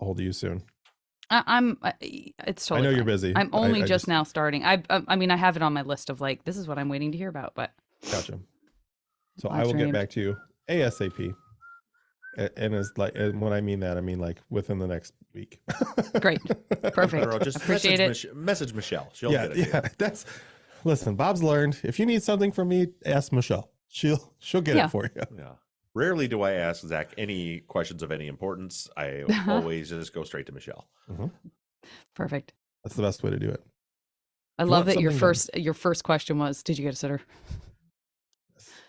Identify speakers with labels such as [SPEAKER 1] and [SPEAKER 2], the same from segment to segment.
[SPEAKER 1] hold of you soon.
[SPEAKER 2] It's totally
[SPEAKER 1] I know
[SPEAKER 2] fine.
[SPEAKER 1] you're busy.
[SPEAKER 2] I'm only
[SPEAKER 1] I
[SPEAKER 2] just now starting. I mean, I have it on my list of like, this is what I'm waiting to hear about, but.
[SPEAKER 1] Gotcha. So
[SPEAKER 2] Live
[SPEAKER 1] I will
[SPEAKER 2] streamed.
[SPEAKER 1] get back to you ASAP. And as like, and when I mean that, I mean like within the next week.
[SPEAKER 2] Great. Perfect.
[SPEAKER 3] Or just
[SPEAKER 2] Appreciate it.
[SPEAKER 3] message Michelle. She'll get it.
[SPEAKER 1] Yeah. Listen, Bob's learned. If you need something from me, ask Michelle. She'll get it for you.
[SPEAKER 3] Yeah. Rarely do I ask Zach any questions of any importance. I always just go straight to Michelle.
[SPEAKER 1] Mm-hmm.
[SPEAKER 2] Perfect.
[SPEAKER 1] That's the best way to do it.
[SPEAKER 2] I love that your first question was, did you get a sitter?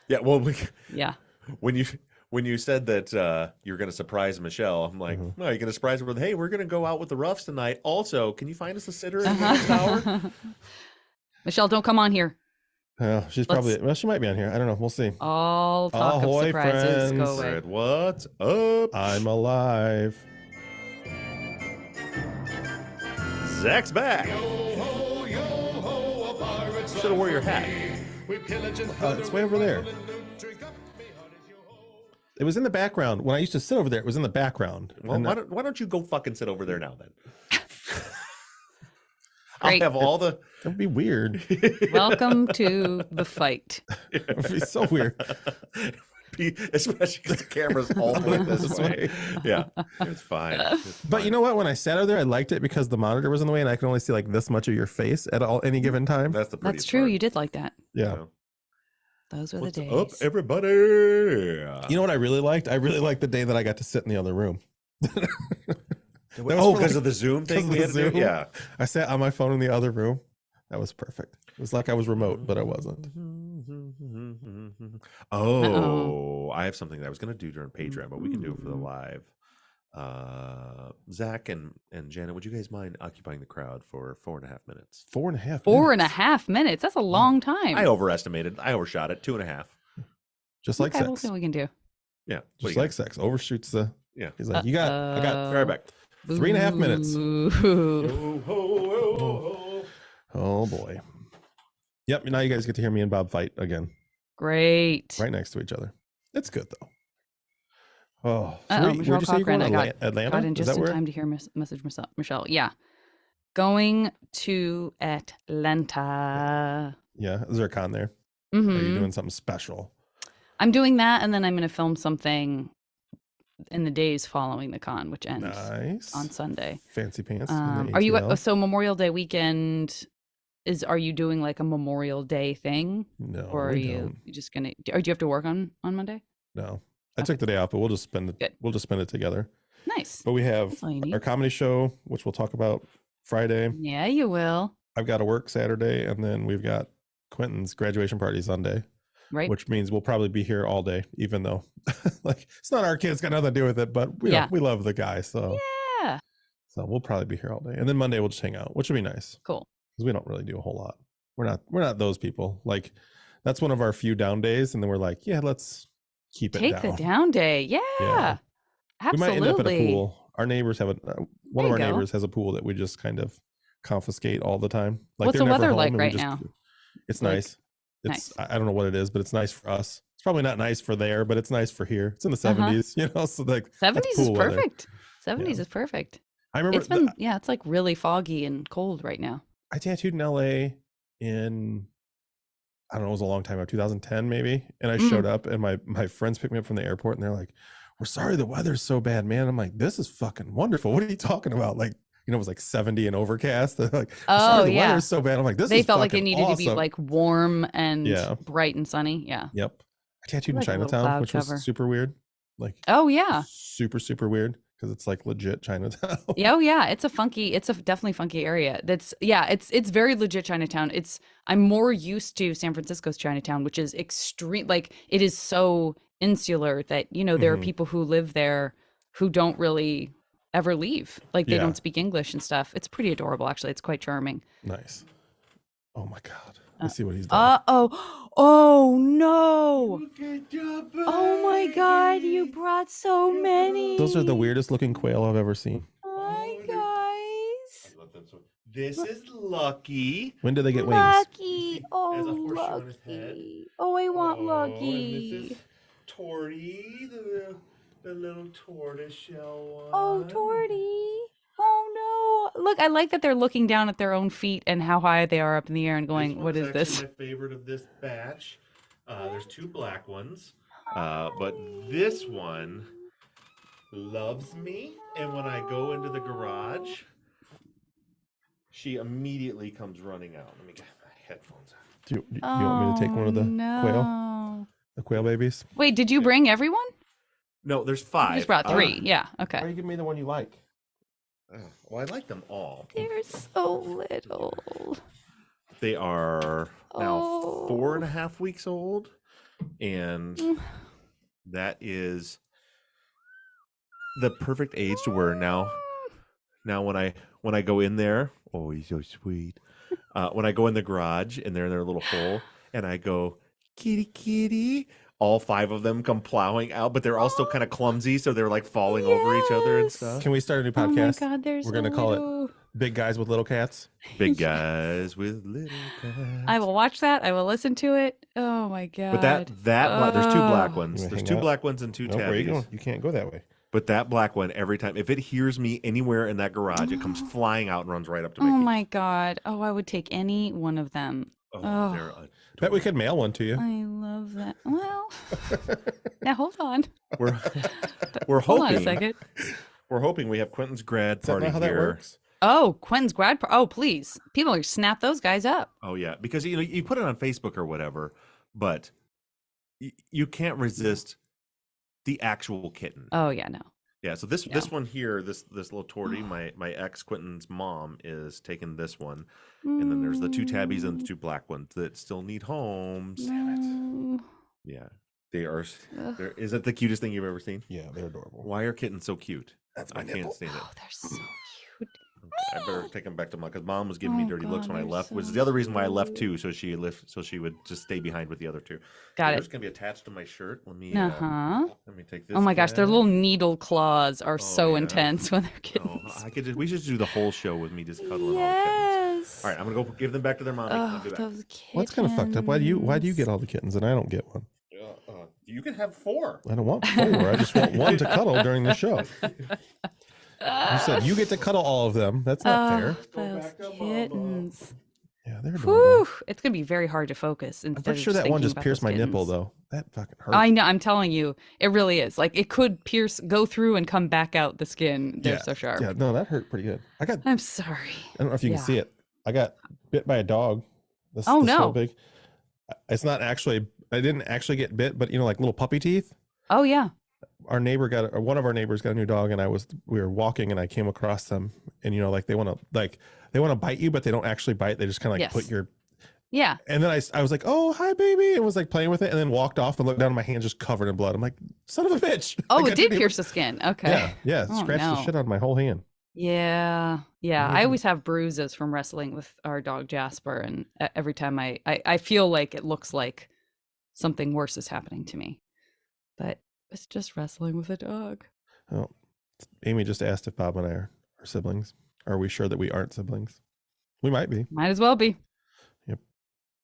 [SPEAKER 3] Yeah. Well,
[SPEAKER 2] yeah.
[SPEAKER 3] When you said that you're going to surprise Michelle, I'm like, no, you're going to surprise her with, hey, we're going to go out with the Ruffs tonight. Also, can you find us a sitter in the next hour?
[SPEAKER 2] Michelle, don't come on here.
[SPEAKER 1] She's probably, well, she might be on here. I don't know. We'll see.
[SPEAKER 2] All talk of surprises
[SPEAKER 1] friends.
[SPEAKER 2] go away.
[SPEAKER 3] What's up?
[SPEAKER 1] I'm alive.
[SPEAKER 3] Zach's back. Should have wore your hat.
[SPEAKER 1] It's way over there. It was in the background. When I used to sit over there, it was in the background.
[SPEAKER 3] Well, why don't you go fucking sit over there now then?
[SPEAKER 2] Great.
[SPEAKER 3] I'll have all the...
[SPEAKER 1] That would be weird.
[SPEAKER 2] Welcome to the fight.
[SPEAKER 1] It would be so weird.
[SPEAKER 3] Especially because the camera's all the way this way. Yeah, it's fine.
[SPEAKER 1] But you know what? When I sat over there, I liked it because the monitor was in the way and I could only see like this much of your face at any given time.
[SPEAKER 3] That's
[SPEAKER 2] true.
[SPEAKER 3] Part.
[SPEAKER 2] You did like that.
[SPEAKER 1] Yeah.
[SPEAKER 2] Those were
[SPEAKER 3] What's
[SPEAKER 2] the days.
[SPEAKER 3] up, everybody?
[SPEAKER 1] You know what I really liked? I really liked the day that I got to sit in the other room.
[SPEAKER 3] Because of the Zoom thing we had to do? Yeah.
[SPEAKER 1] I sat on my phone in the other room. That was perfect. It was like I was remote, but I wasn't.
[SPEAKER 3] Oh, I have something that I was going to do during Patreon, but we can do it for the live. Zach and Janet, would you guys mind occupying the crowd for 4.5 minutes?
[SPEAKER 1] 4.5 minutes?
[SPEAKER 2] 4.5 minutes? That's a long time.
[SPEAKER 3] I overestimated. I overshot it. 2.5.
[SPEAKER 1] Just like sex.
[SPEAKER 2] We'll see what we can do.
[SPEAKER 3] Yeah.
[SPEAKER 1] Just like sex. Overshoots the...
[SPEAKER 3] Yeah.
[SPEAKER 1] He's like, I got
[SPEAKER 3] right back.
[SPEAKER 1] 3.5 minutes. Oh boy. Yep. Now you guys get to hear me and Bob fight again.
[SPEAKER 2] Great.
[SPEAKER 1] Right next to each other. It's good though. Oh,
[SPEAKER 2] so
[SPEAKER 1] where'd you say you're going? Atlanta?
[SPEAKER 2] Got in just in time to hear message Michelle. Yeah. Going to Atlanta.
[SPEAKER 1] Yeah. Is there a con there?
[SPEAKER 2] Mm-hmm.
[SPEAKER 1] Are you doing something special?
[SPEAKER 2] I'm doing that, and then I'm going to film something in the days following the con, which ends on Sunday.
[SPEAKER 1] Fancy pants.
[SPEAKER 2] Are you so Memorial Day weekend? Are you doing like a Memorial Day thing?
[SPEAKER 1] No.
[SPEAKER 2] Or are you just gonna? Or do you have to work on Monday?
[SPEAKER 1] No, I took the day off, but we'll just spend it.
[SPEAKER 2] Good.
[SPEAKER 1] We'll just spend it together.
[SPEAKER 2] Nice.
[SPEAKER 1] But we have our comedy show, which we'll talk about Friday.
[SPEAKER 2] Yeah, you will.
[SPEAKER 1] I've got to work Saturday, and then we've got Quentin's graduation party Sunday.
[SPEAKER 2] Right.
[SPEAKER 1] Which means we'll probably be here all day, even though like it's not our kids, got nothing to do with it, but we love the guy. So
[SPEAKER 2] yeah.
[SPEAKER 1] So we'll probably be here all day. And then Monday we'll just hang out, which will be nice.
[SPEAKER 2] Cool.
[SPEAKER 1] Because we don't really do a whole lot. We're not those people. Like that's one of our few down days. And then we're like, yeah, let's keep it down.
[SPEAKER 2] Take the down day. Yeah. Absolutely.
[SPEAKER 1] We might end up at a pool. Our neighbors have one of our neighbors has a pool that we just kind of confiscate all the time. Like
[SPEAKER 2] what's the weather like right now?
[SPEAKER 1] It's nice. It's nice. I don't know what it is, but it's nice for us. It's probably not nice for there, but it's nice for here. It's in the 70s, you know, so like
[SPEAKER 2] 70s is
[SPEAKER 1] weather.
[SPEAKER 2] perfect. 70s is perfect.
[SPEAKER 1] I remember
[SPEAKER 2] it's been it's like really foggy and cold right now.
[SPEAKER 1] I tattooed in LA in I don't know, it was a long time ago, 2010 maybe. And I showed up and my friends picked me up from the airport and they're like, "We're sorry the weather's so bad, man." I'm like, "This is fucking wonderful. What are you talking about?" Like, you know, it was like 70 and overcast. They're like, "Oh, the weather's so bad." I'm like,
[SPEAKER 2] they felt like they needed to be like warm and bright and sunny. Yeah.
[SPEAKER 1] Yep. I tattooed in Chinatown, which was super weird. Like, super, super weird because it's like legit Chinatown.
[SPEAKER 2] Oh yeah. It's a definitely funky area. It's very legit Chinatown. I'm more used to San Francisco's Chinatown, which is extreme. Like it is so insular that, you know, there are people who live there who don't really ever leave. Like they don't speak English and stuff. It's pretty adorable, actually. It's quite charming.
[SPEAKER 1] Nice. Oh my God. Let's see what he's done.
[SPEAKER 2] Oh no. Oh my God. You brought so many.
[SPEAKER 1] Those are the weirdest looking quail I've ever seen.
[SPEAKER 2] Hi guys.
[SPEAKER 3] This is Lucky.
[SPEAKER 1] When do they get wings?
[SPEAKER 2] Lucky. Oh, Lucky. Oh, I want Lucky.
[SPEAKER 3] And this is Torty, the little tortoise shell one.
[SPEAKER 2] Oh, Torty. look, I like that they're looking down at their own feet and how high they are up in the air and going, what is this?
[SPEAKER 3] My favorite of this batch. There's 2 black ones, but this one loves me. And when I go into the garage, she immediately comes running out. Let me get my headphones on.
[SPEAKER 1] Do you want me to take one of the quail? The quail babies?
[SPEAKER 2] Wait, did you bring everyone?
[SPEAKER 3] No, there's 5.
[SPEAKER 2] You just brought 3. Yeah, okay.
[SPEAKER 1] Why are you giving me the one you like?
[SPEAKER 3] Well, I like them all.
[SPEAKER 2] They're so little.
[SPEAKER 3] They are now 4.5 weeks old, and that is the perfect age to where now when I go in there, oh, he's so sweet. When I go in the garage and they're in their little hole, and I go, kitty, kitty, all 5 of them come plowing out, but they're all still kind of clumsy, so they're like falling over each other and stuff.
[SPEAKER 1] Can we start a new podcast?
[SPEAKER 2] Oh my God,
[SPEAKER 1] We're going to call it Big Guys with Little Cats.
[SPEAKER 3] Big Guys with Little Cats.
[SPEAKER 2] I will watch that. I will listen to it. Oh my God.
[SPEAKER 3] But there's 2 black ones. There's 2 black ones and 2
[SPEAKER 1] Where are you
[SPEAKER 3] tabbies.
[SPEAKER 1] going? You can't go that way.
[SPEAKER 3] But that black one, every time, if it hears me anywhere in that garage, it comes flying out and runs right up to me.
[SPEAKER 2] Oh my God. Oh, I would take any one of them.
[SPEAKER 3] Oh, they're adorable.
[SPEAKER 1] Bet we could mail one to you.
[SPEAKER 2] I love that. Well, now hold on.
[SPEAKER 3] We're
[SPEAKER 2] Hold on a
[SPEAKER 3] hoping.
[SPEAKER 2] second.
[SPEAKER 3] We're hoping we have Quentin's grad
[SPEAKER 1] Is that
[SPEAKER 3] party
[SPEAKER 1] not how that
[SPEAKER 3] here.
[SPEAKER 1] works?
[SPEAKER 2] Oh, Quentin's grad party. Oh, please. People are snap those guys up.
[SPEAKER 3] Oh yeah, because you put it on Facebook or whatever, but you can't resist the actual kitten.
[SPEAKER 2] Oh yeah, no.
[SPEAKER 3] Yeah, so this one here, this little tortie, my ex Quentin's mom is taking this one, and then there's the 2 tabbies and the 2 black ones that still need homes.
[SPEAKER 2] Damn it.
[SPEAKER 3] Yeah, they are. Is that the cutest thing you've ever seen?
[SPEAKER 1] Yeah, they're adorable.
[SPEAKER 3] Why are kittens so cute?
[SPEAKER 1] That's my
[SPEAKER 3] I
[SPEAKER 1] nipple.
[SPEAKER 3] can't stand it.
[SPEAKER 2] Oh, they're so cute.
[SPEAKER 3] I better take them back to mom because mom was giving me
[SPEAKER 2] Oh,
[SPEAKER 3] dirty looks
[SPEAKER 2] God,
[SPEAKER 3] when I
[SPEAKER 2] they're
[SPEAKER 3] left,
[SPEAKER 2] so
[SPEAKER 3] which is the other reason why I left too. So she would just stay behind with the other 2.
[SPEAKER 2] Got
[SPEAKER 3] They're
[SPEAKER 2] it.
[SPEAKER 3] just gonna be attached to my shirt. Let me take this.
[SPEAKER 2] Oh my gosh, their
[SPEAKER 3] guy.
[SPEAKER 2] little needle claws are so
[SPEAKER 3] yeah.
[SPEAKER 2] intense when they're
[SPEAKER 3] Oh,
[SPEAKER 2] kittens.
[SPEAKER 3] we should just do the whole show with me just cuddling all the kittens.
[SPEAKER 2] Yes.
[SPEAKER 3] All right, I'm gonna go give them back to their mommy. I'll
[SPEAKER 2] Oh,
[SPEAKER 3] be back.
[SPEAKER 2] those kittens.
[SPEAKER 1] What's kind of fucked up? Why do you get all the kittens and I don't get one?
[SPEAKER 3] You can have 4.
[SPEAKER 1] I don't want 4. I just want one to cuddle during the show. You said you get to cuddle all of them. That's not fair.
[SPEAKER 2] Those kittens.
[SPEAKER 1] Yeah, they're adorable.
[SPEAKER 2] Whew. It's gonna be very hard to focus.
[SPEAKER 1] I'm pretty sure that one just pierced my nipple though. That fucking hurt.
[SPEAKER 2] I know. I'm telling you, it really is. Like it could go through and come back out the skin. They're so sharp.
[SPEAKER 1] Yeah, no, that hurt pretty good.
[SPEAKER 2] I'm sorry.
[SPEAKER 1] I don't know if you can see it. I got bit by a dog. This
[SPEAKER 2] no.
[SPEAKER 1] so big. It's not actually. I didn't actually get bit, but like little puppy teeth.
[SPEAKER 2] Oh yeah.
[SPEAKER 1] One of our neighbors got a new dog, and we were walking, and I came across them, and like they want to bite you, but they don't actually bite. They just kind of like put your.
[SPEAKER 2] Yeah.
[SPEAKER 1] And then I was like, "Oh, hi, baby," and was like playing with it, and then walked off and looked down at my hand, just covered in blood. I'm like, "Son of a bitch!"
[SPEAKER 2] Oh,
[SPEAKER 1] like,
[SPEAKER 2] it did pierce the skin. Okay.
[SPEAKER 1] Yeah,
[SPEAKER 2] Oh,
[SPEAKER 1] scratched the shit out of my whole hand.
[SPEAKER 2] Yeah. I always have bruises from wrestling with our dog Jasper, and every time I feel like it looks like something worse is happening to me, but it's just wrestling with a dog.
[SPEAKER 1] Oh, Amy just asked if Bob and I are siblings. Are we sure that we aren't siblings? We might be.
[SPEAKER 2] Might as well be.
[SPEAKER 1] Yep.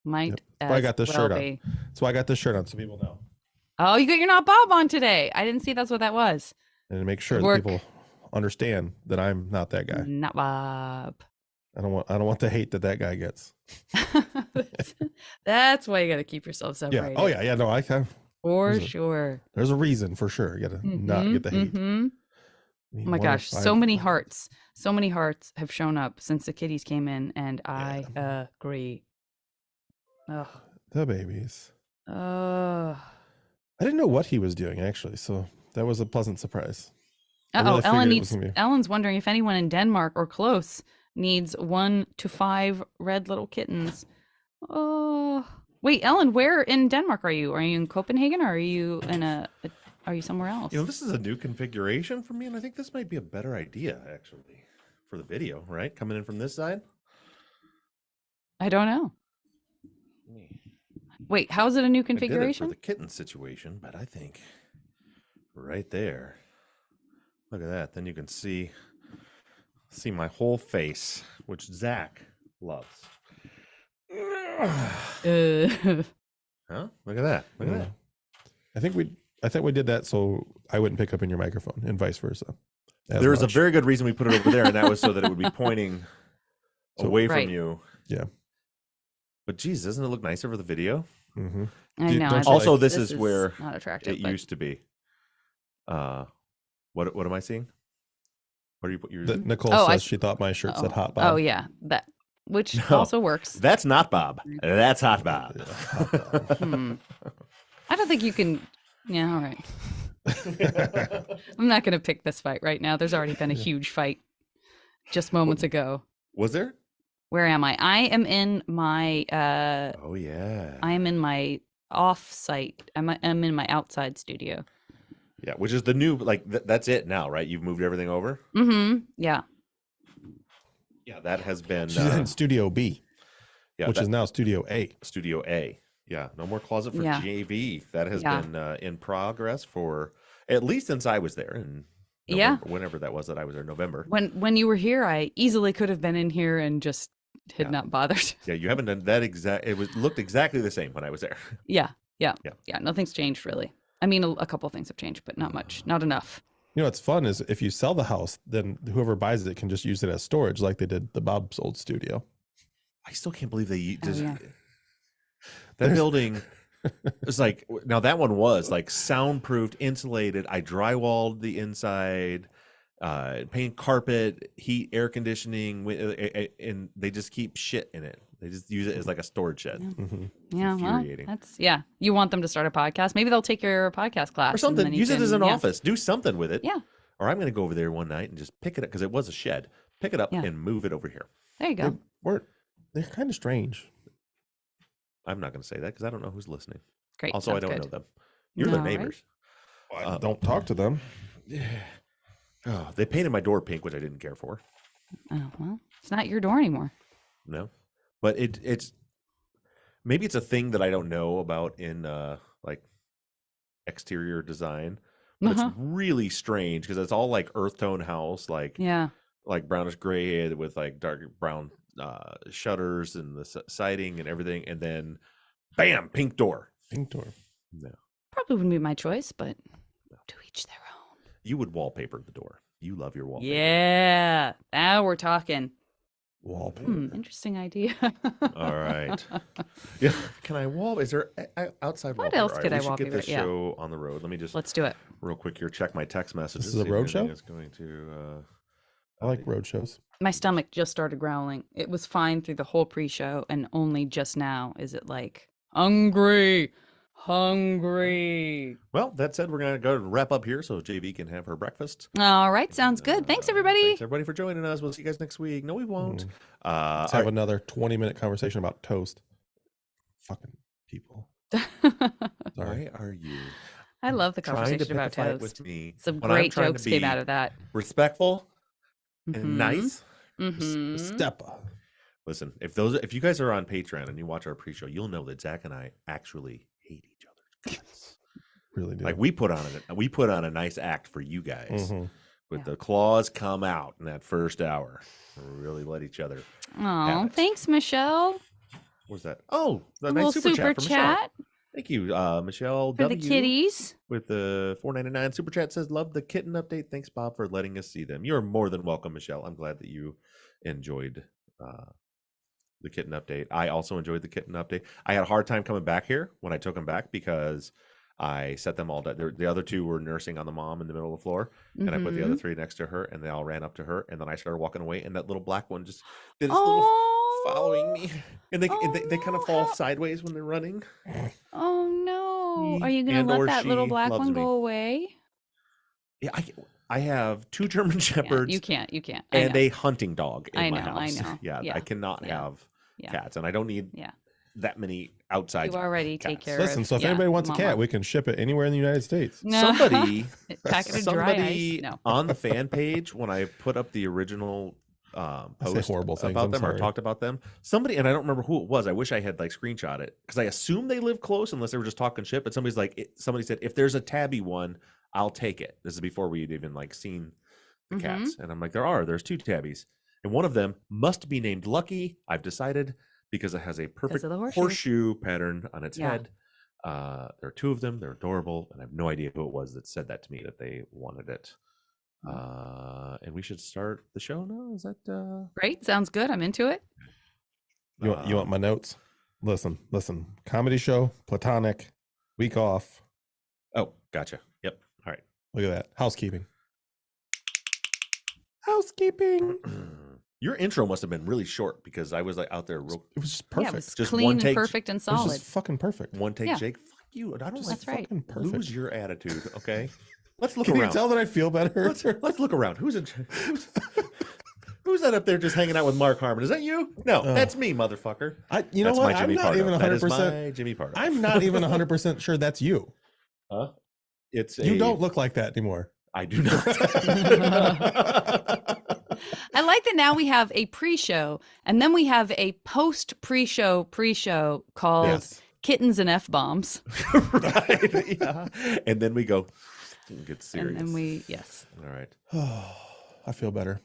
[SPEAKER 2] Might.
[SPEAKER 1] Yep. That's why I got this shirt
[SPEAKER 2] be.
[SPEAKER 1] on. That's why I got this shirt on, so people know.
[SPEAKER 2] Oh, you got your Not Bob on today. I didn't see that's what that was.
[SPEAKER 1] And to make sure that people understand that I'm not that guy.
[SPEAKER 2] Not Bob.
[SPEAKER 1] I don't want the hate that guy gets.
[SPEAKER 2] That's why you got to keep yourself separated.
[SPEAKER 1] Yeah. Oh yeah. No, I can.
[SPEAKER 2] For sure.
[SPEAKER 1] There's a reason for sure. You got to not get the hate.
[SPEAKER 2] Oh my gosh, so many hearts have shown up since the kitties came in, and I agree. Oh,
[SPEAKER 1] the babies.
[SPEAKER 2] I
[SPEAKER 1] didn't know what he was doing actually, so that was a pleasant surprise.
[SPEAKER 2] Ellen's wondering if anyone in Denmark or close needs 1 to 5 red little kittens. Oh, wait, Ellen, where in Denmark are you? Are you in Copenhagen, or are you are you somewhere else?
[SPEAKER 3] This is a new configuration for me, and I think this might be a better idea actually for the video, right? Coming in from this side.
[SPEAKER 2] I don't know. Wait, how is it a new
[SPEAKER 3] I
[SPEAKER 2] configuration?
[SPEAKER 3] did it for the kitten situation, but I think right there. Look at that. Then you can see my whole face, which Zach loves. Huh? Look at that. Look at that.
[SPEAKER 1] I think we did that so I wouldn't pick up in your microphone and vice versa.
[SPEAKER 3] There was a very good reason we put it over there, and that was so that it would be pointing away
[SPEAKER 2] Right.
[SPEAKER 3] from you.
[SPEAKER 1] Yeah.
[SPEAKER 3] But geez, doesn't it look nicer for the video?
[SPEAKER 1] Mm-hmm.
[SPEAKER 2] I know.
[SPEAKER 1] don't you
[SPEAKER 3] Also,
[SPEAKER 1] like-
[SPEAKER 3] this is where
[SPEAKER 2] not attractive.
[SPEAKER 3] it used to be. What am I seeing? What are you?
[SPEAKER 1] Nicole
[SPEAKER 2] Oh,
[SPEAKER 1] says she thought my shirt said Hot Bob.
[SPEAKER 2] Oh yeah, that which
[SPEAKER 3] No.
[SPEAKER 2] also works.
[SPEAKER 3] That's not Bob. That's Hot Bob.
[SPEAKER 1] Yeah, Hot Bob.
[SPEAKER 2] I don't think you can. Yeah, all right. I'm not going to pick this fight right now. There's already been a huge fight just moments ago.
[SPEAKER 3] Was there?
[SPEAKER 2] Where am I? I am in my.
[SPEAKER 3] Oh yeah.
[SPEAKER 2] I am in my off-site. I'm in my outside studio.
[SPEAKER 3] Yeah, which is the new that's it now, right? You've moved everything over.
[SPEAKER 2] Mm-hmm. Yeah.
[SPEAKER 3] Yeah, that has been.
[SPEAKER 1] She's in Studio B, which is now Studio A.
[SPEAKER 3] Studio A. Yeah, no more closet for
[SPEAKER 2] Yeah.
[SPEAKER 3] JV. That has been in progress for at least since I was there in November, whenever that was that I was there, November.
[SPEAKER 2] When you were here, I easily could have been in here and just had not bothered.
[SPEAKER 3] Yeah, you haven't done that exact. It looked exactly the same when I was there.
[SPEAKER 2] Yeah. Nothing's changed really. I mean, a couple of things have changed, but not much, not enough.
[SPEAKER 1] You know what's fun is if you sell the house, then whoever buys it can just use it as storage, like they did the Bob's old studio.
[SPEAKER 3] I still can't believe they just.
[SPEAKER 2] yeah.
[SPEAKER 3] That building is like, now that one was like soundproofed, insulated. I drywalled the inside, paint carpet, heat, air conditioning, and they just keep shit in it. They just use it as like a storage shed.
[SPEAKER 2] Yeah, well,
[SPEAKER 3] Infuriating.
[SPEAKER 2] you want them to start a podcast. Maybe they'll take your podcast class.
[SPEAKER 3] Or something.
[SPEAKER 2] And then
[SPEAKER 3] Use it as an office. Do something with it.
[SPEAKER 2] Yeah.
[SPEAKER 3] Or I'm going to go over there one night and just pick it up because it was a shed. Pick it up
[SPEAKER 2] Yeah.
[SPEAKER 3] and move it over here.
[SPEAKER 2] There you go.
[SPEAKER 1] They're kind of strange.
[SPEAKER 3] I'm not going to say that because I don't know who's listening.
[SPEAKER 2] Great.
[SPEAKER 3] Also, I
[SPEAKER 2] sounds
[SPEAKER 3] don't
[SPEAKER 2] good.
[SPEAKER 3] know them. You're their
[SPEAKER 2] All right.
[SPEAKER 3] neighbors.
[SPEAKER 1] I don't talk to them.
[SPEAKER 3] Oh, they painted my door pink, which I didn't care for.
[SPEAKER 2] Oh, well, it's not your door anymore.
[SPEAKER 3] No, but it's maybe it's a thing that I don't know about in like exterior design. But it's really strange because it's all like earth tone house, like brownish gray with like dark brown shutters and the siding and everything, and then bam, pink door.
[SPEAKER 1] Pink door.
[SPEAKER 3] No,
[SPEAKER 2] Probably wouldn't be my choice, but to each their own.
[SPEAKER 3] you would wallpaper the door. You love your wallpaper.
[SPEAKER 2] Yeah, now we're talking.
[SPEAKER 1] Wallpaper.
[SPEAKER 2] Interesting idea.
[SPEAKER 3] All right. Yeah. Can I wallpaper? Is there outside
[SPEAKER 2] What
[SPEAKER 3] wallpaper?
[SPEAKER 2] else
[SPEAKER 3] All right,
[SPEAKER 2] could I
[SPEAKER 3] we should get
[SPEAKER 2] wallpaper?
[SPEAKER 3] this
[SPEAKER 2] Yeah.
[SPEAKER 3] show on the road. Let me just
[SPEAKER 2] Let's do it.
[SPEAKER 3] real quick here. Check my text messages.
[SPEAKER 1] This is a
[SPEAKER 3] see if
[SPEAKER 1] road show?
[SPEAKER 3] anything is going to.
[SPEAKER 1] I like road shows.
[SPEAKER 2] My stomach just started growling. It was fine through the whole pre-show, and only just now is it like hungry.
[SPEAKER 3] Well, that said, we're going to go wrap up here so JV can have her breakfast.
[SPEAKER 2] All right, sounds good. Thanks, everybody.
[SPEAKER 3] Thanks, everybody, for joining us. We'll see you guys next week. No, we won't.
[SPEAKER 1] Let's have another 20-minute conversation about toast. Fucking people.
[SPEAKER 3] Why are you
[SPEAKER 2] I love the
[SPEAKER 3] trying to
[SPEAKER 2] conversation
[SPEAKER 3] pick
[SPEAKER 2] about
[SPEAKER 3] a fight
[SPEAKER 2] toast.
[SPEAKER 3] with me?
[SPEAKER 2] Some
[SPEAKER 3] when I'm
[SPEAKER 2] great
[SPEAKER 3] trying to
[SPEAKER 2] jokes came
[SPEAKER 3] be
[SPEAKER 2] out of that.
[SPEAKER 3] Respectful and nice.
[SPEAKER 1] Step up.
[SPEAKER 3] Listen, if you guys are on Patreon and you watch our pre-show, you'll know that Zach and I actually hate each other's guts.
[SPEAKER 1] Really do.
[SPEAKER 3] Like we put on a nice act for you guys. With the claws come out in that first hour. We really let each other.
[SPEAKER 2] Oh, thanks, Michelle.
[SPEAKER 3] What's that? Oh, the
[SPEAKER 2] A
[SPEAKER 3] nice
[SPEAKER 2] little
[SPEAKER 3] super chat from Michelle.
[SPEAKER 2] chat
[SPEAKER 3] Thank you, Michelle
[SPEAKER 2] for
[SPEAKER 3] W.
[SPEAKER 2] the kitties.
[SPEAKER 3] With the $4.99 super chat says, "Love the kitten update. Thanks, Bob, for letting us see them." You're more than welcome, Michelle. I'm glad that you enjoyed the kitten update. I also enjoyed the kitten update. I had a hard time coming back here when I took them back because I set them all down. The other two were nursing on the mom in the middle of the floor, and I put the other three next to her, and they all ran up to her, and then I started walking away, and that little black one just did this little following me, and they kind of fall sideways when they're running.
[SPEAKER 2] Oh no! Are you gonna let that little black one go away?
[SPEAKER 3] Yeah, I have two German Shepherds.
[SPEAKER 2] You can't.
[SPEAKER 3] And a hunting dog in
[SPEAKER 2] I
[SPEAKER 3] my
[SPEAKER 2] know,
[SPEAKER 3] house.
[SPEAKER 2] I know.
[SPEAKER 3] Yeah,
[SPEAKER 2] Yeah,
[SPEAKER 3] I cannot have
[SPEAKER 2] yeah.
[SPEAKER 3] cats, and I don't need that many outside.
[SPEAKER 2] You already
[SPEAKER 3] cats.
[SPEAKER 2] take care of.
[SPEAKER 1] Listen, so if anybody wants a cat, we can ship it anywhere in the United States.
[SPEAKER 2] No.
[SPEAKER 3] Somebody
[SPEAKER 2] pack it in dry ice. No.
[SPEAKER 3] on the fan page when I put up the original post
[SPEAKER 1] horrible things,
[SPEAKER 3] about
[SPEAKER 1] I'm
[SPEAKER 3] them or
[SPEAKER 1] sorry.
[SPEAKER 3] talked about them, somebody, and I don't remember who it was. I wish I had like screenshot it because I assume they live close unless they were just talking shit. But somebody said, if there's a tabby one, I'll take it. This is before we'd even like seen the cats, and I'm like, there's two tabbies, and one of them must be named Lucky. I've decided because it has a perfect horseshoe pattern on its head. There are two of them. They're adorable, and I have no idea who it was that said that to me that they wanted it. And we should start the show now. Is that
[SPEAKER 2] Great. Sounds good. I'm into it.
[SPEAKER 1] You want my notes? Listen. Comedy show, platonic, week off.
[SPEAKER 3] Oh, gotcha. Yep. All right.
[SPEAKER 1] Look at that. Housekeeping.
[SPEAKER 3] Your intro must have been really short because I was like out there real.
[SPEAKER 1] It was just
[SPEAKER 2] Yeah,
[SPEAKER 1] perfect.
[SPEAKER 2] it was
[SPEAKER 3] Just
[SPEAKER 2] clean
[SPEAKER 3] one
[SPEAKER 2] and
[SPEAKER 3] take.
[SPEAKER 2] perfect and
[SPEAKER 1] It was
[SPEAKER 2] solid.
[SPEAKER 1] just fucking perfect.
[SPEAKER 3] One take,
[SPEAKER 2] Yeah.
[SPEAKER 3] Jake. Fuck you. I don't
[SPEAKER 1] Just
[SPEAKER 3] like
[SPEAKER 2] That's right.
[SPEAKER 1] fucking perfect.
[SPEAKER 3] lose your attitude. Okay. Let's look
[SPEAKER 1] Can
[SPEAKER 3] around.
[SPEAKER 1] you tell that I feel better?
[SPEAKER 3] Let's look around. Who's that up there just hanging out with Mark Harmon? Is that you? No, that's me, motherfucker.
[SPEAKER 1] You know
[SPEAKER 3] That's
[SPEAKER 1] what?
[SPEAKER 3] my
[SPEAKER 1] I'm
[SPEAKER 3] Jimmy
[SPEAKER 1] not
[SPEAKER 3] Pardo.
[SPEAKER 1] even
[SPEAKER 3] That is
[SPEAKER 1] 100%.
[SPEAKER 3] my Jimmy Pardo.
[SPEAKER 1] I'm not even 100% sure that's you.
[SPEAKER 3] Huh?
[SPEAKER 1] You don't look like that anymore.
[SPEAKER 3] I do not.
[SPEAKER 2] I like that now we have a pre-show and then we have a post-pre-show called
[SPEAKER 1] Yes.
[SPEAKER 2] Kittens and F-bombs.
[SPEAKER 3] Right. Yeah. And then we go get serious.
[SPEAKER 2] And then yes.
[SPEAKER 3] All right.
[SPEAKER 1] I feel better.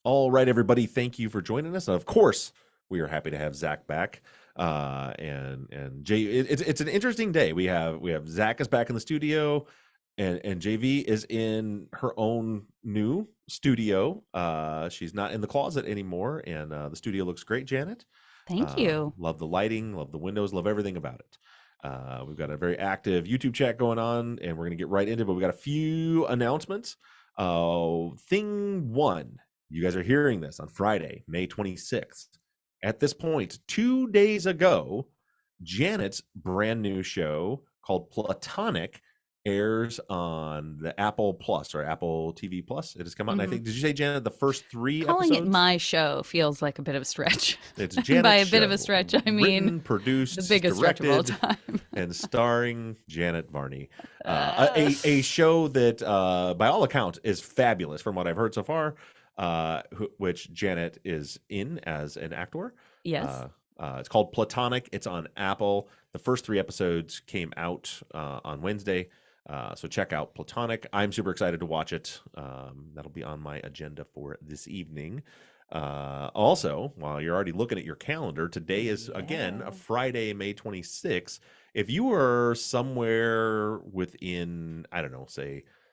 [SPEAKER 3] All right, everybody. Thank you for joining us. Of course, we are happy to have Zach back. And Jay, it's an interesting day. We have Zach is back in the studio, and JV is in her own new studio. She's not in the closet anymore, and the studio looks great, Janet.
[SPEAKER 2] Thank you.
[SPEAKER 3] Love the lighting, love the windows, love everything about it. We've got a very active YouTube chat going on, and we're going to get right into it, but we got a few announcements. Thing one, you guys are hearing this on Friday, May 26th. At this point, 2 days ago, Janet's brand new show called Platonic airs on the Apple Plus or Apple TV Plus. It has come out, and I think, did you say, Janet, the first 3
[SPEAKER 2] Calling
[SPEAKER 3] episodes?
[SPEAKER 2] it my show feels like a bit of a stretch.
[SPEAKER 3] It's Janet's
[SPEAKER 2] By a bit of a
[SPEAKER 3] show.
[SPEAKER 2] stretch, I mean
[SPEAKER 3] Written, produced,
[SPEAKER 2] the biggest stretch of all
[SPEAKER 3] directed,
[SPEAKER 2] time.
[SPEAKER 3] and starring Janet Varney. A show that, by all accounts, is fabulous from what I've heard so far, which Janet is in as an actor.
[SPEAKER 2] Yes.
[SPEAKER 3] It's called Platonic. It's on Apple. The first 3 episodes came out on Wednesday. So check out Platonic. I'm super excited to watch it. That'll be on my agenda for this evening. Also, while you're already looking at your calendar, today is, again, a Friday, May 26th. If you are somewhere within, I don't know,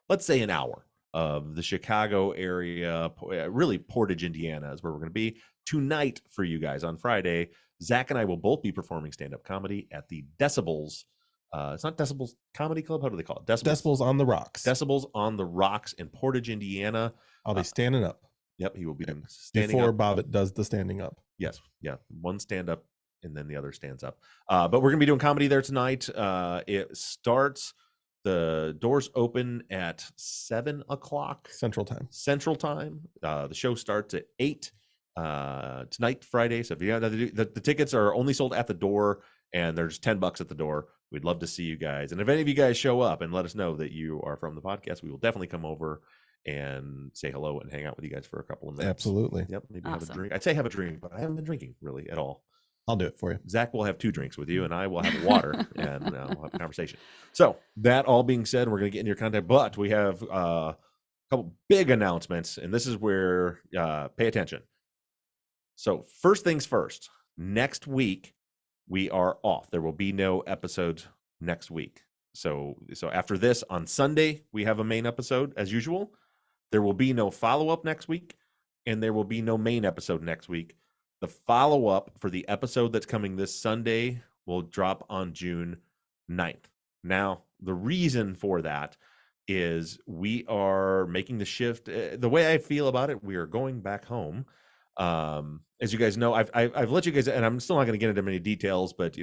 [SPEAKER 3] let's say an hour of the Chicago area, really Portage, Indiana is where we're going to be tonight for you guys on Friday. Zach and I will both be performing stand-up comedy at the Decibels. It's not Decibels Comedy Club. How do they call it?
[SPEAKER 1] Decibels on the Rocks.
[SPEAKER 3] Decibels on the Rocks in Portage, Indiana.
[SPEAKER 1] I'll be standing up.
[SPEAKER 3] Yep, he will be standing
[SPEAKER 1] Before
[SPEAKER 3] up.
[SPEAKER 1] Bobbitt does the standing up.
[SPEAKER 3] Yes, yeah. One stand up and then the other stands up. But we're going to be doing comedy there tonight. It starts, the doors open at 7 o'clock
[SPEAKER 1] Central Time.
[SPEAKER 3] The show starts at 8 tonight, Friday. So if you have the tickets are only sold at the door, and there's $10 at the door. We'd love to see you guys. And if any of you guys show up and let us know that you are from the podcast, we will definitely come over and say hello and hang out with you guys for a couple of minutes.
[SPEAKER 1] Absolutely.
[SPEAKER 3] Yep. Maybe
[SPEAKER 2] Awesome.
[SPEAKER 3] have a drink. I'd say have a drink, but I haven't been drinking really at all.
[SPEAKER 1] I'll do it for you.
[SPEAKER 3] Zach will have 2 drinks with you, and I will have water, and we'll have a conversation. So that all being said, we're going to get into your content, but we have a couple big announcements, and this is where pay attention. So first things first, next week we are off. There will be no episodes next week. So after this, on Sunday, we have a main episode as usual. There will be no follow-up next week, and there will be no main episode next week. The follow-up for the episode that's coming this Sunday will drop on June 9th. Now, the reason for that is we are making the shift. The way I feel about it, we are going back home. As you guys know, I've let you guys, and I'm still not going to get into many details, but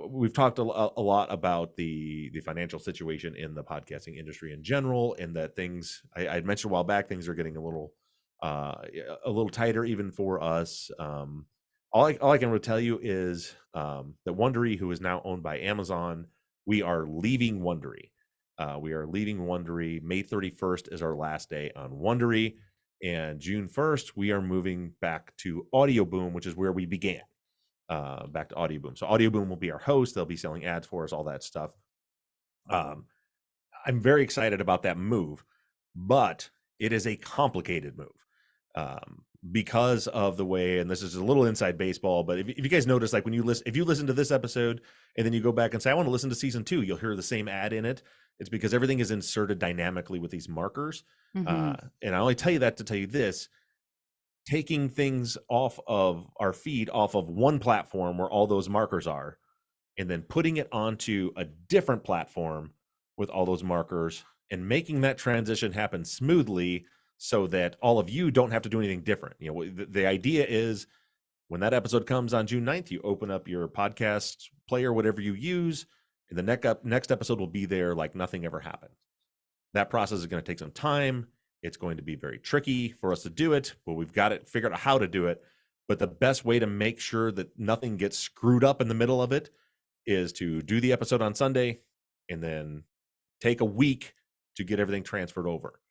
[SPEAKER 3] we've talked a lot about the financial situation in the podcasting industry in general, and that things I mentioned a while back, things are getting a little tighter even for us. All I can really tell you is that Wondery, who is now owned by Amazon, we are leaving Wondery. May 31st is our last day on Wondery. And June 1st, we are moving back to Audio Boom, which is where we began, back to Audio Boom. So Audio Boom will be our host. They'll be selling ads for us, all that stuff. I'm very excited about that move, but it is a complicated move because of the way, and this is a little inside baseball, but if you guys notice, like if you listen to this episode and then you go back and say, I want to listen to season 2, you'll hear the same ad in it. It's because everything is inserted dynamically with these markers.
[SPEAKER 2] Mhm.
[SPEAKER 3] And I only tell you that to tell you this: taking things off of our feed, off of one platform where all those markers are, and then putting it onto a different platform with all those markers and making that transition happen smoothly so that all of you don't have to do anything different. You know, the idea is when that episode comes on June 9th, you open up your podcast player, whatever you use, and the next episode will be there like nothing ever happened. That process is going to take some time. It's going to be very tricky for us to do it, but we've got it figured out how to do it. But the best way to make sure that nothing gets screwed up in the middle of it is to do the episode on Sunday and then take a week to get everything transferred over.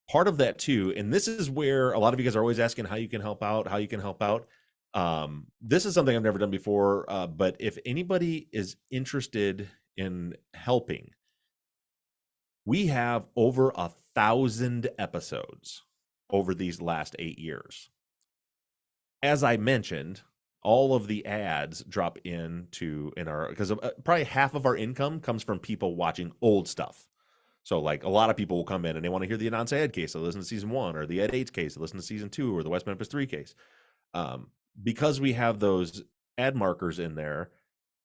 [SPEAKER 3] Part of that too, and this is where a lot of you guys are always asking how you can help out, this is something I've never done before, but if anybody is interested in helping, we have over 1,000 episodes over these last 8 years. As I mentioned, all of the ads drop in our, because probably half of our income comes from people watching old stuff. So like a lot of people will come in and they want to hear the Anansi Ed case, so listen to season 1, or the Ed 8 case, so listen to season 2, or the West Memphis 3 case. Because we have those ad markers in there,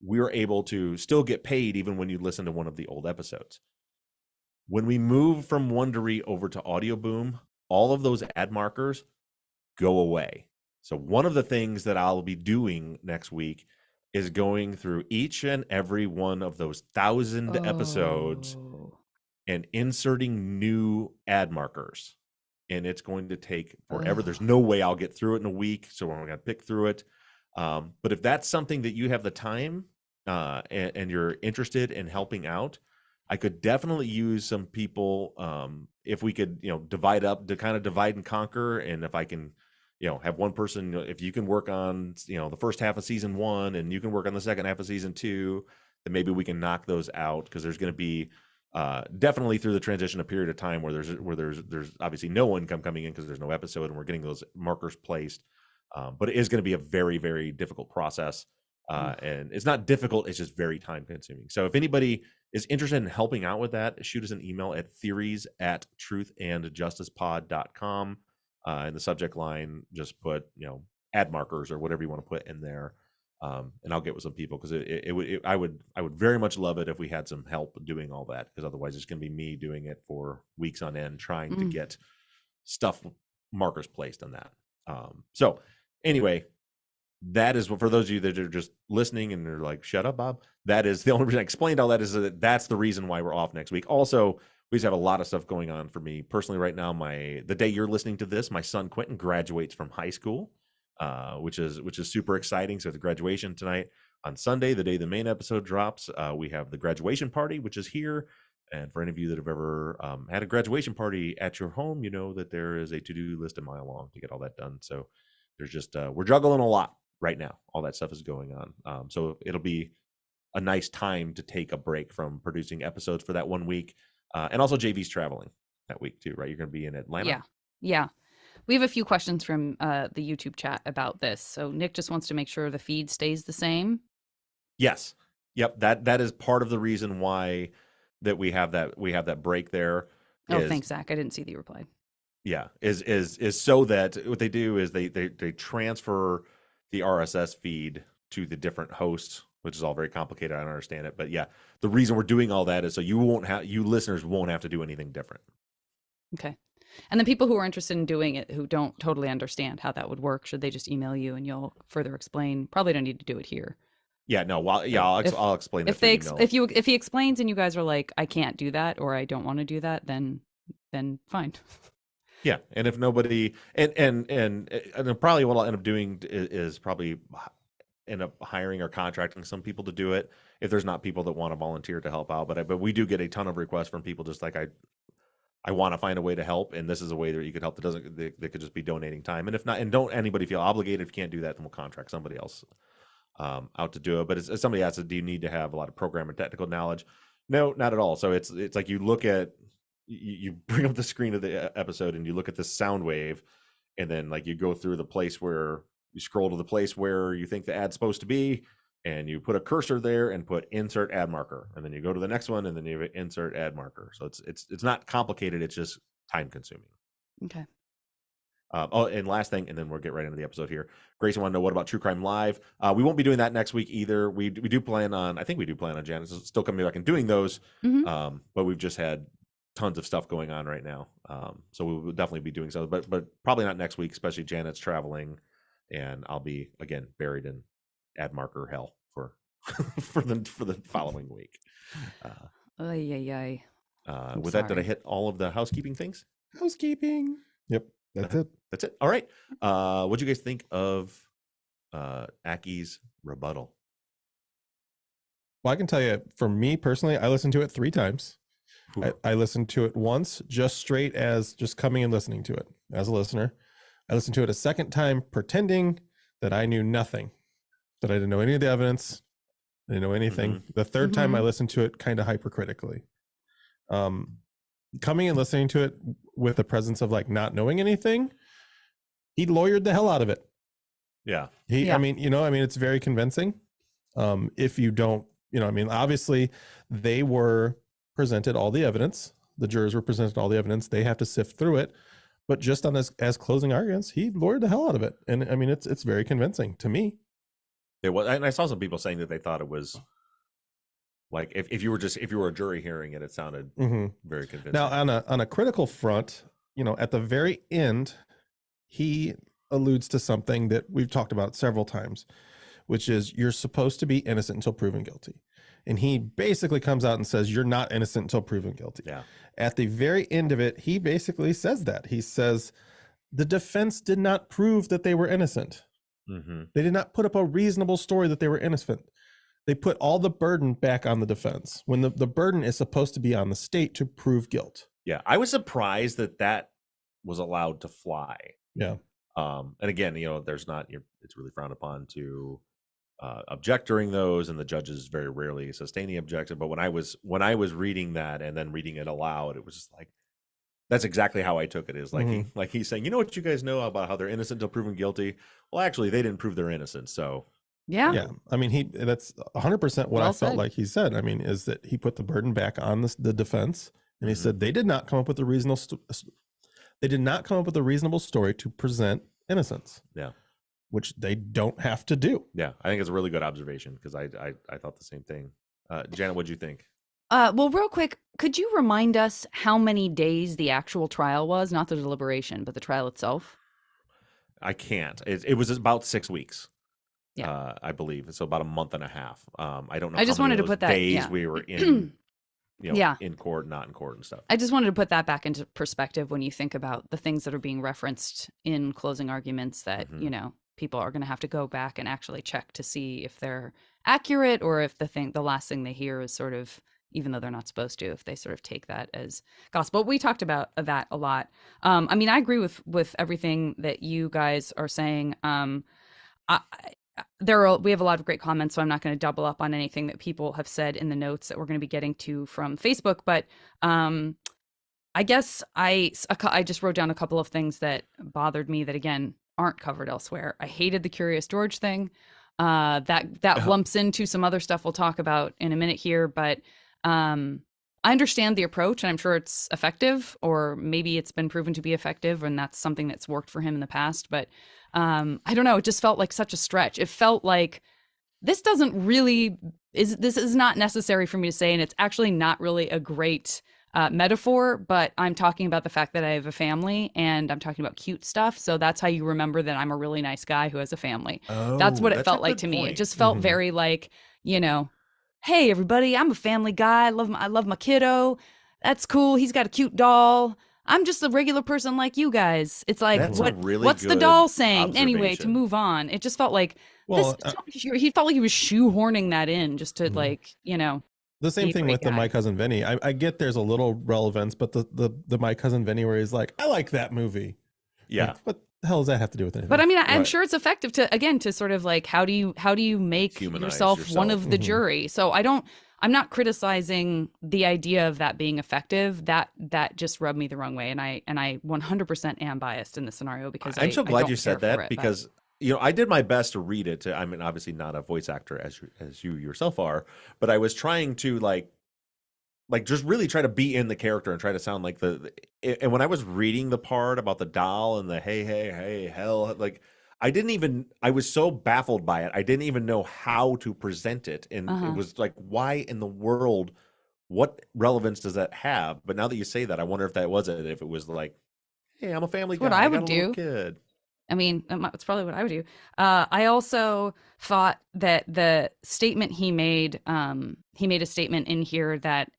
[SPEAKER 3] we're able to still get paid even when you listen to one of the old episodes. When we move from Wondery over to Audio Boom, all of those ad markers go away. So one of the things that I'll be doing next week is going through each and every one of those 1,000 episodes and inserting new ad markers. And it's going to take forever. There's no way I'll get through it in a week, so we're going to pick through it. But if that's something that you have the time and you're interested in helping out, I could definitely use some people. If we could, divide and conquer, and if I can, have one person, if you can work on, the first half of season 1 and you can work on the second half of season 2, then maybe we can knock those out, because there's going to be definitely through the transition a period of time where there's obviously no income coming in because there's no episode and we're getting those markers placed. But it is going to be a very, very difficult process. And it's not difficult, it's just very time consuming. So if anybody is interested in helping out with that, shoot us an email at theories@truthandjusticepod.com. In the subject line, just put, ad markers or whatever you want to put in there. And I'll get with some people, because I would very much love it if we had some help doing all that, because otherwise it's going to be me doing it for weeks on end, trying to get stuff markers placed on that. So anyway, that is what, for those of you that are just listening and they're like, shut up, Bob, that is the only reason I explained all that, is that that's the reason why we're off next week. Also, we just have a lot of stuff going on for me personally right now. The day you're listening to this, my son Quentin graduates from high school, which is super exciting. So the graduation tonight. On Sunday, the day the main episode drops, we have the graduation party, which is here. And for any of you that have ever had a graduation party at your home, you know that there is a to-do list a mile long to get all that done. So there's just we're juggling a lot right now. All that stuff is going on. So it'll be a nice time to take a break from producing episodes for that 1 week. And also JV's traveling that week too, right? You're going to be in Atlanta.
[SPEAKER 2] Yeah. We have a few questions from the YouTube chat about this. So Nick just wants to make sure the feed stays the same.
[SPEAKER 3] Yes. Yep. That is part of the reason why that we have that break there.
[SPEAKER 2] Thanks, Zach. I didn't see the reply.
[SPEAKER 3] Yeah, is so that what they do is they transfer the RSS feed to the different hosts, which is all very complicated. I don't understand it, but yeah, the reason we're doing all that is so you listeners won't have to do anything different.
[SPEAKER 2] Okay. And the people who are interested in doing it, who don't totally understand how that would work, should they just email you and you'll further explain? Probably don't need to do it here.
[SPEAKER 3] Yeah, no. Well, yeah, I'll explain that.
[SPEAKER 2] If he explains and you guys are like, I can't do that, or I don't want to do that, then fine.
[SPEAKER 3] Yeah, and if nobody and probably what I'll end up doing is probably end up hiring or contracting some people to do it if there's not people that want to volunteer to help out. But we do get a ton of requests from people just like I want to find a way to help, and this is a way that you could help. They could just be donating time, and if not, and don't anybody feel obligated. If you can't do that, then we'll contract somebody else out to do it. But as somebody asked, do you need to have a lot of program and technical knowledge? No, not at all. So it's like you look at. You bring up the screen of the episode and you look at this sound wave, and then like you go through the place where you scroll to the place where you think the ad's supposed to be, and you put a cursor there and put insert add marker, and then you go to the next one and then you insert add marker. So it's not complicated. It's just time consuming.
[SPEAKER 2] Okay.
[SPEAKER 3] Oh, and last thing, and then we'll get right into the episode here. Grayson want to know, what about True Crime Live? We won't be doing that next week either. We do plan on, I think we do plan on Janet still coming back and doing those. But we've just had tons of stuff going on right now. So we will definitely be doing so, but probably not next week, especially Janet's traveling, and I'll be again buried in add marker hell for for the following week. With that, did I hit all of the housekeeping things?
[SPEAKER 1] Housekeeping. Yep. That's it.
[SPEAKER 3] That's it. All right. What'd you guys think of Aki's rebuttal?
[SPEAKER 1] Well, I can tell you, for me personally, I listened to it 3 times. I listened to it once, just straight as just coming and listening to it as a listener. I listened to it a second time, pretending that I knew nothing, that I didn't know any of the evidence. I didn't know anything. The third time I listened to it kind of hypercritically. Coming and listening to it with the presence of like not knowing anything, he lawyered the hell out of it.
[SPEAKER 3] Yeah.
[SPEAKER 1] I mean, it's very convincing. If you don't, obviously they were presented all the evidence. The jurors were presented all the evidence. They have to sift through it. But just on this as closing arguments, he lawyered the hell out of it. And I mean, it's very convincing to me.
[SPEAKER 3] It was, and I saw some people saying that they thought it was like if you were a jury hearing it, it sounded very convincing.
[SPEAKER 1] Now on a critical front, at the very end, he alludes to something that we've talked about several times, which is you're supposed to be innocent until proven guilty. And he basically comes out and says, you're not innocent until proven guilty.
[SPEAKER 3] Yeah.
[SPEAKER 1] At the very end of it, he basically says that. He says, the defense did not prove that they were innocent. They did not put up a reasonable story that they were innocent. They put all the burden back on the defense when the burden is supposed to be on the state to prove guilt.
[SPEAKER 3] Yeah. I was surprised that was allowed to fly.
[SPEAKER 1] Yeah.
[SPEAKER 3] And again, it's really frowned upon to object during those, and the judges very rarely sustain the objection. But when I was reading that and then reading it aloud, it was just like, that's exactly how I took it. Is like he's saying, what you guys know about how they're innocent until proven guilty? Well, actually, they didn't prove they're innocent. So
[SPEAKER 1] yeah. I mean, that's 100% what I felt like he said. I mean, is that he put the burden back on the defense, and he said they did not come up with a reasonable. They did not come up with a reasonable story to present innocence.
[SPEAKER 3] Yeah.
[SPEAKER 1] Which they don't have to do.
[SPEAKER 3] Yeah, I think it's a really good observation because I thought the same thing. Janet, what'd you think?
[SPEAKER 2] Well, real quick, could you remind us how many days the actual trial was? Not the deliberation, but the trial itself?
[SPEAKER 3] I can't. It was about 6 weeks.
[SPEAKER 2] Yeah,
[SPEAKER 3] I believe. So about a month and a half. I don't know.
[SPEAKER 2] I just wanted to put that
[SPEAKER 3] days we were in. In court, not in court and stuff.
[SPEAKER 2] I just wanted to put that back into perspective when you think about the things that are being referenced in closing arguments that, people are going to have to go back and actually check to see if they're accurate, or if the last thing they hear is sort of, even though they're not supposed to, if they sort of take that as gospel. We talked about that a lot. I mean, I agree with everything that you guys are saying. We have a lot of great comments, so I'm not going to double up on anything that people have said in the notes that we're going to be getting to from Facebook. But I guess I just wrote down a couple of things that bothered me that, again, aren't covered elsewhere. I hated the Curious George thing. That lumps into some other stuff we'll talk about in a minute here. But I understand the approach, and I'm sure it's effective, or maybe it's been proven to be effective, and that's something that's worked for him in the past. But I don't know. It just felt like such a stretch. It felt like this is not necessary for me to say, and it's actually not really a great metaphor, but I'm talking about the fact that I have a family, and I'm talking about cute stuff. So that's how you remember that I'm a really nice guy who has a family. That's what it felt like to me. It just felt very like, hey everybody, I'm a family guy. I love my kiddo. That's cool. He's got a cute doll. I'm just a regular person like you guys. It's like, what's the doll saying? Anyway, to move on. It just felt like he felt like he was shoehorning that in just to
[SPEAKER 1] the same thing with the My Cousin Vinny. I get there's a little relevance, but the My Cousin Vinny where he's like, I like that movie.
[SPEAKER 3] Yeah.
[SPEAKER 1] Like, what the hell does that have to do with anything?
[SPEAKER 2] But I mean, I'm sure it's effective to sort of like, how do you make yourself one of the jury? So I'm not criticizing the idea of that being effective. That just rubbed me the wrong way. And I 100% am biased in this scenario because
[SPEAKER 3] I'm so glad you said that,
[SPEAKER 2] it,
[SPEAKER 3] because I did my best to read it. I mean, obviously not a voice actor as you yourself are, but I was trying to like just really try to be in the character and try to sound like and when I was reading the part about the doll and the hey hell, like I was so baffled by it. I didn't even know how to present it. And it was like, why in the world, what relevance does that have? But now that you say that, I wonder if that was it. If it was like, hey, I'm a family guy.
[SPEAKER 2] What I
[SPEAKER 3] I got
[SPEAKER 2] would
[SPEAKER 3] a little
[SPEAKER 2] do.
[SPEAKER 3] kid.
[SPEAKER 2] I mean, it's probably what I would do. I also thought that the statement he made a statement in here that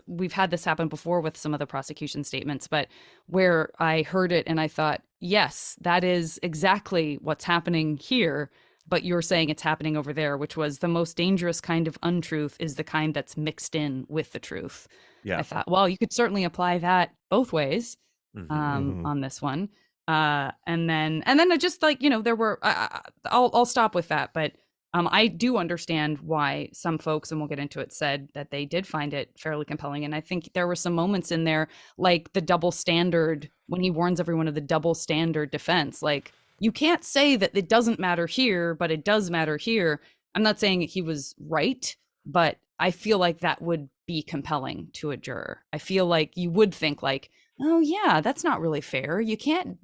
[SPEAKER 2] we've had this happen before with some of the prosecution statements, but where I heard it and I thought, yes, that is exactly what's happening here, but you're saying it's happening over there, which was the most dangerous kind of untruth is the kind that's mixed in with the truth.
[SPEAKER 3] Yeah.
[SPEAKER 2] I thought, well, you could certainly apply that both ways on this one. And then I just like, there were, I'll stop with that. But I do understand why some folks, and we'll get into it, said that they did find it fairly compelling. And I think there were some moments in there, like the double standard, when he warns everyone of the double standard defense. Like, you can't say that it doesn't matter here, but it does matter here. I'm not saying he was right, but I feel like that would be compelling to a juror. I feel like you would think like, oh yeah, that's not really fair. You can't,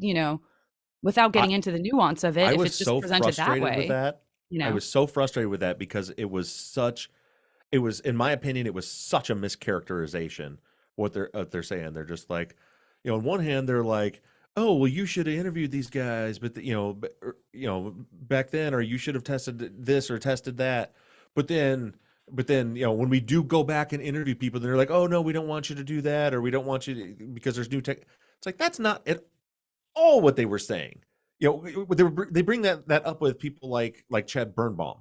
[SPEAKER 2] without getting into the nuance of it,
[SPEAKER 3] I
[SPEAKER 2] if
[SPEAKER 3] was
[SPEAKER 2] it's just
[SPEAKER 3] so
[SPEAKER 2] presented that
[SPEAKER 3] frustrated
[SPEAKER 2] way,
[SPEAKER 3] with that. I was so frustrated with that because it was, in my opinion, it was such a mischaracterization what they're saying. They're just like, on one hand, they're like, oh, well, you should have interviewed these guys, but back then, or you should have tested this or tested that. But then, when we do go back and interview people, they're like, oh no, we don't want you to do that, or we don't want you to, because there's new tech. It's like, that's not at all what they were saying. They bring that up with people like Chad Birnbaum,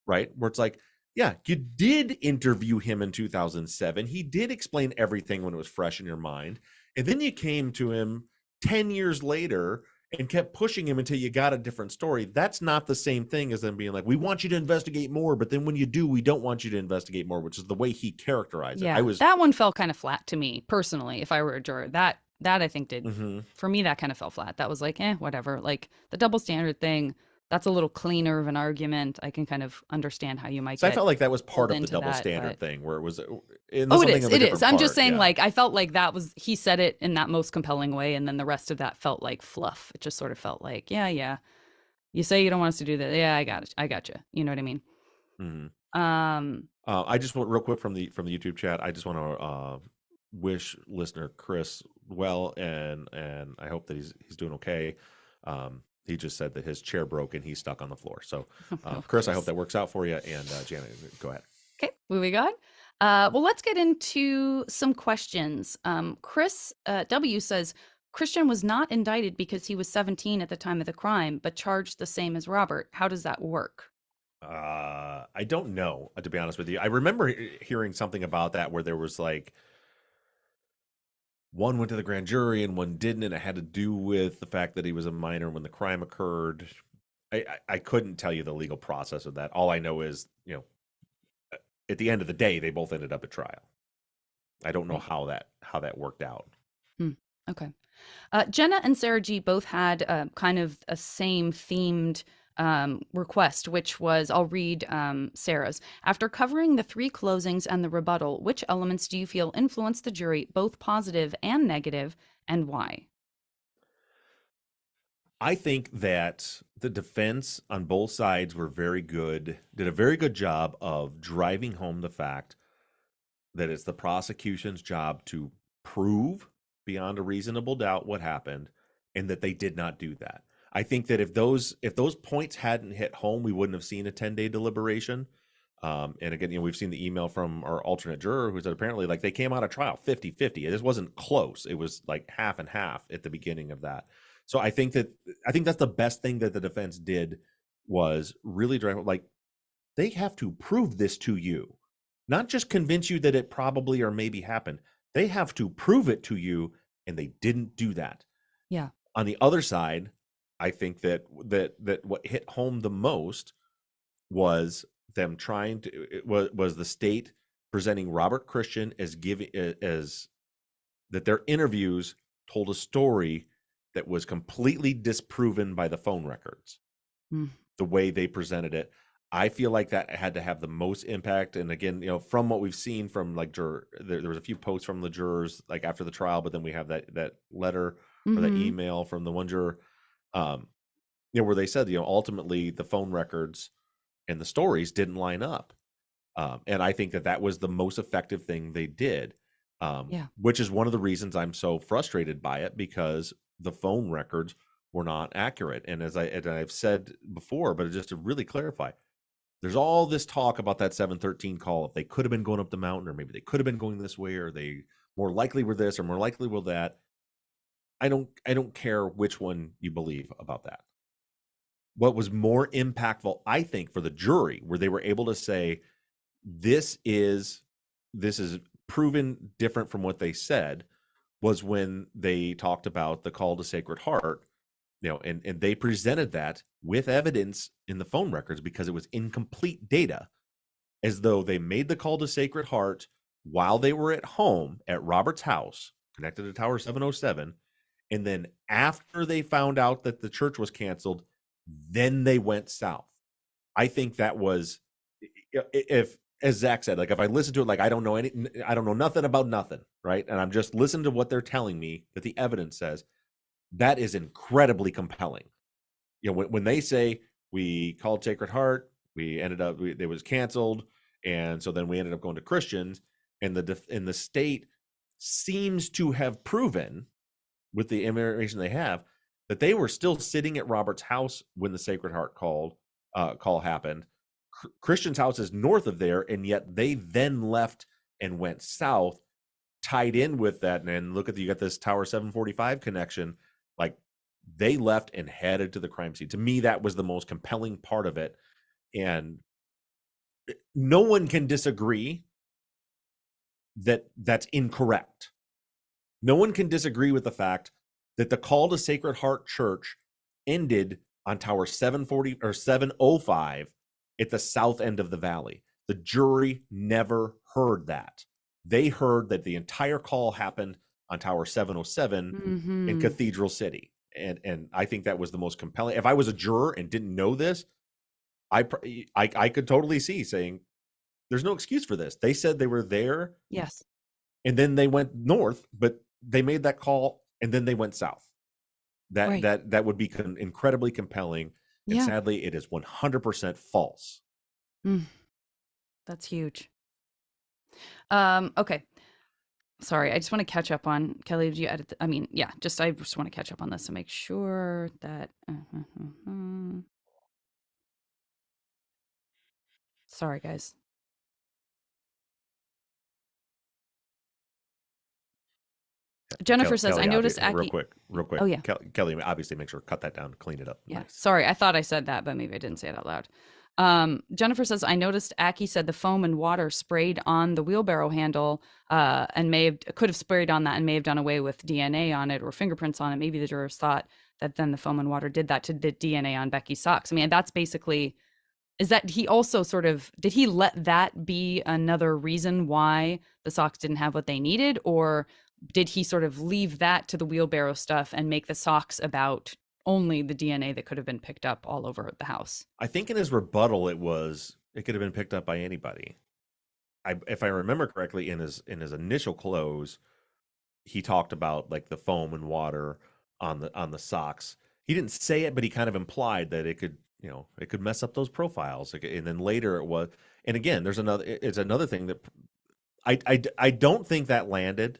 [SPEAKER 3] right? Where it's like, yeah, you did interview him in 2007. He did explain everything when it was fresh in your mind. And then you came to him 10 years later and kept pushing him until you got a different story. That's not the same thing as them being like, we want you to investigate more, but then when you do, we don't want you to investigate more, which is the way he characterized it.
[SPEAKER 2] yeah, that one fell kind of flat to me personally. If I were a juror, that I think did for me, that kind of fell flat. That was like, whatever. Like the double standard thing, that's a little cleaner of an argument. I can kind of understand how you might.
[SPEAKER 3] So
[SPEAKER 2] I
[SPEAKER 3] felt like that was part of the double standard thing, where it was.
[SPEAKER 2] It is. I'm just saying, like, I felt like that was, he said it in that most compelling way, and then the rest of that felt like fluff. It just sort of felt like, yeah, you say you don't want us to do that. Yeah, I got it. I got you. You know what I mean?
[SPEAKER 3] I just want real quick from the YouTube chat. I just want to wish listener Chris well, and I hope that he's doing okay. He just said that his chair broke and he's stuck on the floor. So, Chris, I hope that works out for you. And Janet, go ahead.
[SPEAKER 2] Okay, moving on. Well, let's get into some questions. Chris W says, Christian was not indicted because he was 17 at the time of the crime, but charged the same as Robert. How does that work?
[SPEAKER 3] I don't know, to be honest with you. I remember hearing something about that where there was like, one went to the grand jury and one didn't, and it had to do with the fact that he was a minor when the crime occurred. I couldn't tell you the legal process of that. All I know is, at the end of the day, they both ended up at trial. I don't know how that worked out.
[SPEAKER 2] Okay. Jenna and Sarah G both had kind of a same themed request, which was, I'll read Sarah's. After covering the 3 closings and the rebuttal, which elements do you feel influenced the jury, both positive and negative, and why?
[SPEAKER 3] I think that the defense on both sides did a very good job of driving home the fact that it's the prosecution's job to prove beyond a reasonable doubt what happened, and that they did not do that. I think that if those points hadn't hit home, we wouldn't have seen a 10-day deliberation. And again, we've seen the email from our alternate juror who said apparently like they came out of trial 50-50. This wasn't close. It was like half and half at the beginning of that. So I think that's the best thing that the defense did, was really drive, like, they have to prove this to you, not just convince you that it probably or maybe happened. They have to prove it to you, and they didn't do that.
[SPEAKER 2] Yeah.
[SPEAKER 3] On the other side, I think that what hit home the most was them trying to was the state presenting Robert Christian as that their interviews told a story that was completely disproven by the phone records. the way they presented it. I feel like that had to have the most impact. And again, from what we've seen from like there was a few posts from the jurors like after the trial, but then we have that letter or that email from the one juror, where they said, ultimately the phone records and the stories didn't line up. And I think that was the most effective thing they did, which is one of the reasons I'm so frustrated by it, because the phone records were not accurate. And as I've said before, but just to really clarify, there's all this talk about that 713 call. If they could have been going up the mountain, or maybe they could have been going this way, or they more likely were this or more likely were that. I don't care which one you believe about that. What was more impactful, I think, for the jury, where they were able to say, this is proven different from what they said, was when they talked about the call to Sacred Heart, and they presented that with evidence in the phone records, because it was incomplete data, as though they made the call to Sacred Heart while they were at home at Robert's house, connected to Tower 707. And then after they found out that the church was canceled, then they went south. I think that was, if, as Zach said, like if I listen to it, like I don't know nothing about nothing, right? And I'm just listening to what they're telling me that the evidence says, that is incredibly compelling. When they say we called Sacred Heart, we ended up, it was canceled, and so then we ended up going to Christians, and the state seems to have proven, with the information they have, that they were still sitting at Robert's house when the Sacred Heart call happened. Christian's house is north of there, and yet they then left and went south, tied in with that. And then look at you got this Tower 745 connection. Like, they left and headed to the crime scene. To me, that was the most compelling part of it. And no one can disagree that that's incorrect. No one can disagree with the fact that the call to Sacred Heart Church ended on Tower 740 or 705 at the south end of the valley. The jury never heard that. They heard that the entire call happened on Tower 707 in Cathedral City. And I think that was the most compelling. If I was a juror and didn't know this, I could totally see saying, there's no excuse for this. They said they were there.
[SPEAKER 2] Yes.
[SPEAKER 3] And then they went north, but they made that call and then they went south. That would be incredibly compelling. And sadly, it is 100% false.
[SPEAKER 2] That's huge. Okay. Sorry, I just want to catch up on, Kelly, did you edit? I just want to catch up on this to make sure that. Sorry, guys. Jennifer says,
[SPEAKER 3] Kelly,
[SPEAKER 2] I noticed
[SPEAKER 3] real quick.
[SPEAKER 2] Oh, yeah.
[SPEAKER 3] Kelly, obviously make sure cut that down, clean it up.
[SPEAKER 2] Yeah.
[SPEAKER 3] Nice.
[SPEAKER 2] Sorry, I thought I said that, but maybe I didn't say it out loud. Jennifer says, I noticed Aki said the foam and water sprayed on the wheelbarrow handle and could have sprayed on that and may have done away with DNA on it or fingerprints on it. Maybe the jurors thought that then the foam and water did that to the DNA on Becky's socks. I mean, that's basically, is that he also did he let that be another reason why the socks didn't have what they needed? Or did he sort of leave that to the wheelbarrow stuff and make the socks about only the DNA that could have been picked up all over the house?
[SPEAKER 3] I think in his rebuttal, it could have been picked up by anybody. If I remember correctly, in his initial close, he talked about like the foam and water on the socks. He didn't say it, but he kind of implied that it could mess up those profiles. And then later it was, and again, it's another thing that I don't think that landed,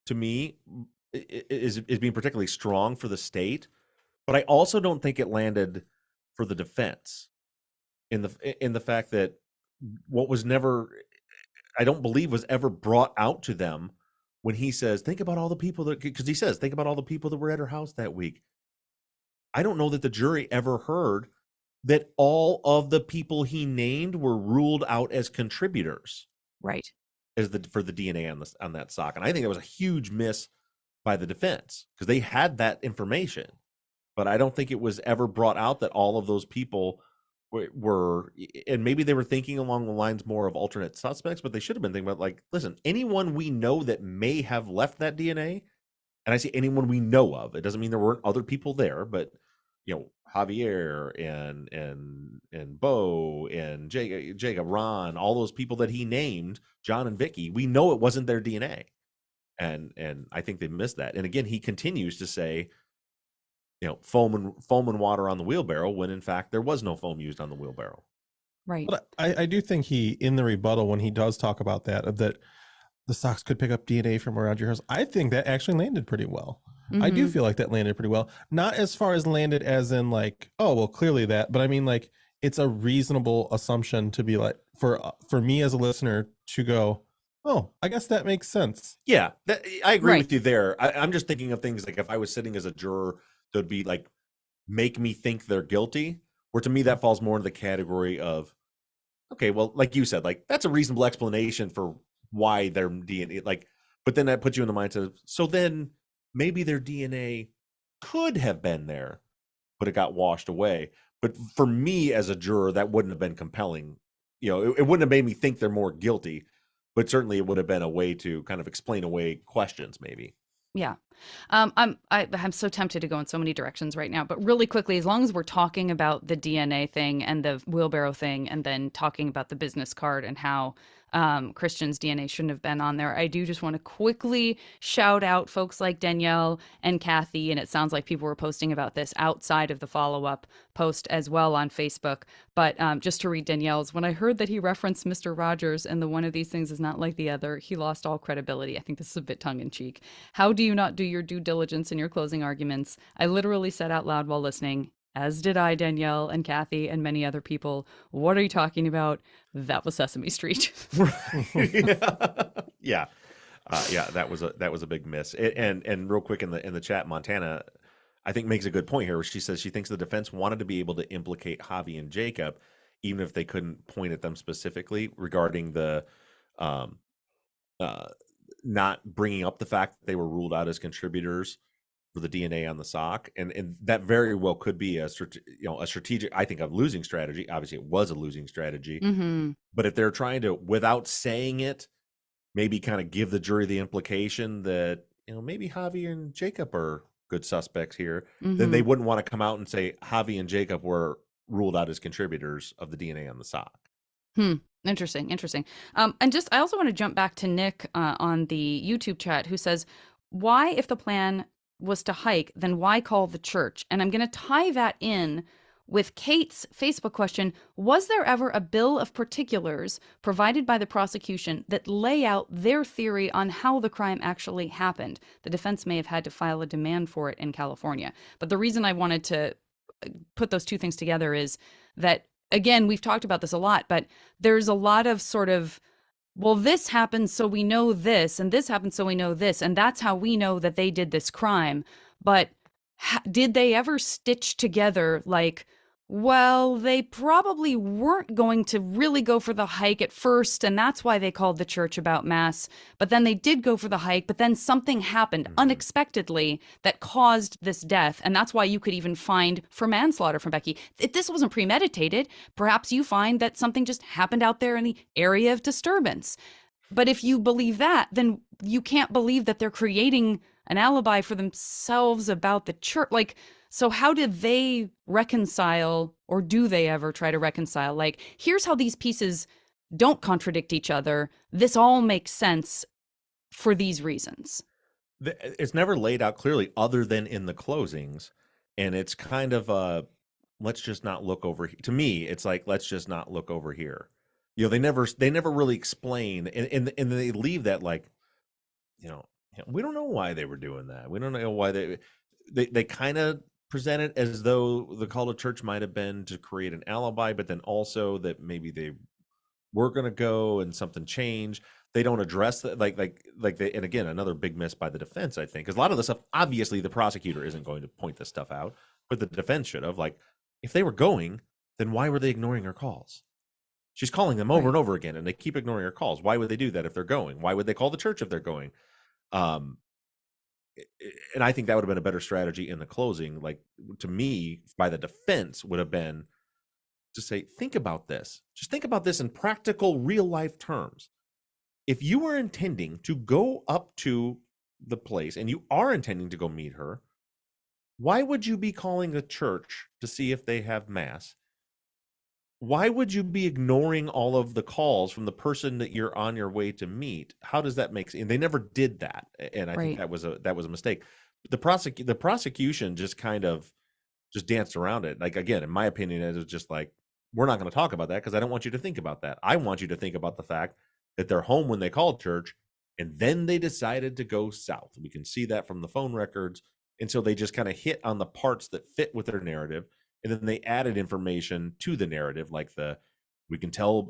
[SPEAKER 3] to me, is being particularly strong for the state. But I also don't think it landed for the defense in the fact that what was never, I don't believe, was ever brought out to them when he says, think about all the people because he says, think about all the people that were at her house that week. I don't know that the jury ever heard that all of the people he named were ruled out as contributors.
[SPEAKER 2] Right.
[SPEAKER 3] For the DNA on that sock. And I think that was a huge miss by the defense, because they had that information. But I don't think it was ever brought out that all of those people were, and maybe they were thinking along the lines more of alternate suspects, but they should have been thinking about, like, listen, anyone we know that may have left that DNA, and I say anyone we know of, it doesn't mean there weren't other people there, but Javier and Bo and Jacob, Ron, all those people that he named, John and Vicky, we know it wasn't their DNA. And I think they missed that. And again, he continues to say, foam and water on the wheelbarrow, when in fact there was no foam used on the wheelbarrow.
[SPEAKER 2] Right.
[SPEAKER 1] But I do think he, in the rebuttal, when he does talk about that the socks could pick up DNA from around your house, I think that actually landed pretty well. I do feel like that landed pretty well. Not as far as landed as in like, oh, well, clearly that, but I mean, like, it's a reasonable assumption to be like, for me as a listener to go, oh, I guess that makes sense.
[SPEAKER 3] Yeah, I agree
[SPEAKER 2] Right.
[SPEAKER 3] with you there. I'm just thinking of things like if I was sitting as a juror, that would be like, make me think they're guilty, where to me that falls more into the category of, okay, well, like you said, like that's a reasonable explanation for why their DNA, like, but then that puts you in the mindset of, so then maybe their DNA could have been there, but it got washed away. But for me as a juror, that wouldn't have been compelling. It wouldn't have made me think they're more guilty, but certainly it would have been a way to kind of explain away questions, maybe.
[SPEAKER 2] Yeah. I'm so tempted to go in so many directions right now, but really quickly, as long as we're talking about the DNA thing and the wheelbarrow thing, and then talking about the business card and how Christian's DNA shouldn't have been on there, I do just want to quickly shout out folks like Danielle and Kathy, and it sounds like people were posting about this outside of the follow-up post as well on Facebook. But just to read Danielle's, when I heard that he referenced Mr. Rogers and the one of these things is not like the other, he lost all credibility. I think this is a bit tongue-in-cheek. How do you not do your due diligence in your closing arguments? I literally said out loud while listening, as did I, Danielle and Kathy and many other people, what are you talking about? That was Sesame Street.
[SPEAKER 3] Yeah. That was a big miss. And real quick in the chat, Montana, I think makes a good point here, where she says she thinks the defense wanted to be able to implicate Javi and Jacob, even if they couldn't point at them specifically, regarding the um, not bringing up the fact that they were ruled out as contributors for the DNA on the sock, and that very well could be a strategic, I think, a losing strategy. Obviously, it was a losing strategy, but if they're trying to, without saying it, maybe kind of give the jury the implication that maybe Javi and Jacob are good suspects here, then they wouldn't want to come out and say Javi and Jacob were ruled out as contributors of the DNA on the sock.
[SPEAKER 2] Interesting. And just, I also want to jump back to Nick on the YouTube chat, who says, why, if the plan was to hike, then why call the church? And I'm going to tie that in with Kate's Facebook question. Was there ever a bill of particulars provided by the prosecution that lay out their theory on how the crime actually happened? The defense may have had to file a demand for it in California. But the reason I wanted to put those two things together is that, again, we've talked about this a lot, but there's a lot of sort of, well, this happened, so we know this, and this happened, so we know this, and that's how we know that they did this crime. But did they ever stitch together, like, well, they probably weren't going to really go for the hike at first, and that's why they called the church about mass. But then they did go for the hike, but then something happened unexpectedly that caused this death. And that's why you could even find for manslaughter from Becky. If this wasn't premeditated, perhaps you find that something just happened out there in the area of disturbance. But if you believe that, then you can't believe that they're creating an alibi for themselves about the church. Like, so how did they reconcile, or do they ever try to reconcile? Like, here's how these pieces don't contradict each other. This all makes sense for these reasons.
[SPEAKER 3] It's never laid out clearly other than in the closings. And it's kind of let's just not look over here. To me, it's like, let's just not look over here. They never really explain, and they leave that like, we don't know why they were doing that. We don't know why they kind of present it as though the call to church might have been to create an alibi, but then also that maybe they were going to go and something changed. They don't address that, and again, another big miss by the defense, I think, because a lot of the stuff, obviously the prosecutor isn't going to point this stuff out, but the defense should have. Like, if they were going, then why were they ignoring her calls? She's calling them over and over again, and they keep ignoring her calls. Why would they do that if they're going? Why would they call the church if they're going? And I think that would have been a better strategy in the closing. Like, to me, by the defense, would have been to say, think about this. Just think about this in practical, real life terms. If you were intending to go up to the place and you are intending to go meet her, Why would you be calling a church to see if they have mass? Why would you be ignoring all of the calls from the person that you're on your way to meet? How does that make sense? And they never did that, and I think
[SPEAKER 2] Right.
[SPEAKER 3] that was a mistake. The prosecution just kind of just danced around it. Like, again, in my opinion, it was just like, we're not going to talk about that because I don't want you to think about that. I want you to think about the fact that they're home when they called church, and then they decided to go south. We can see that from the phone records. And so they just kind of hit on the parts that fit with their narrative. And then they added information to the narrative, like we can tell,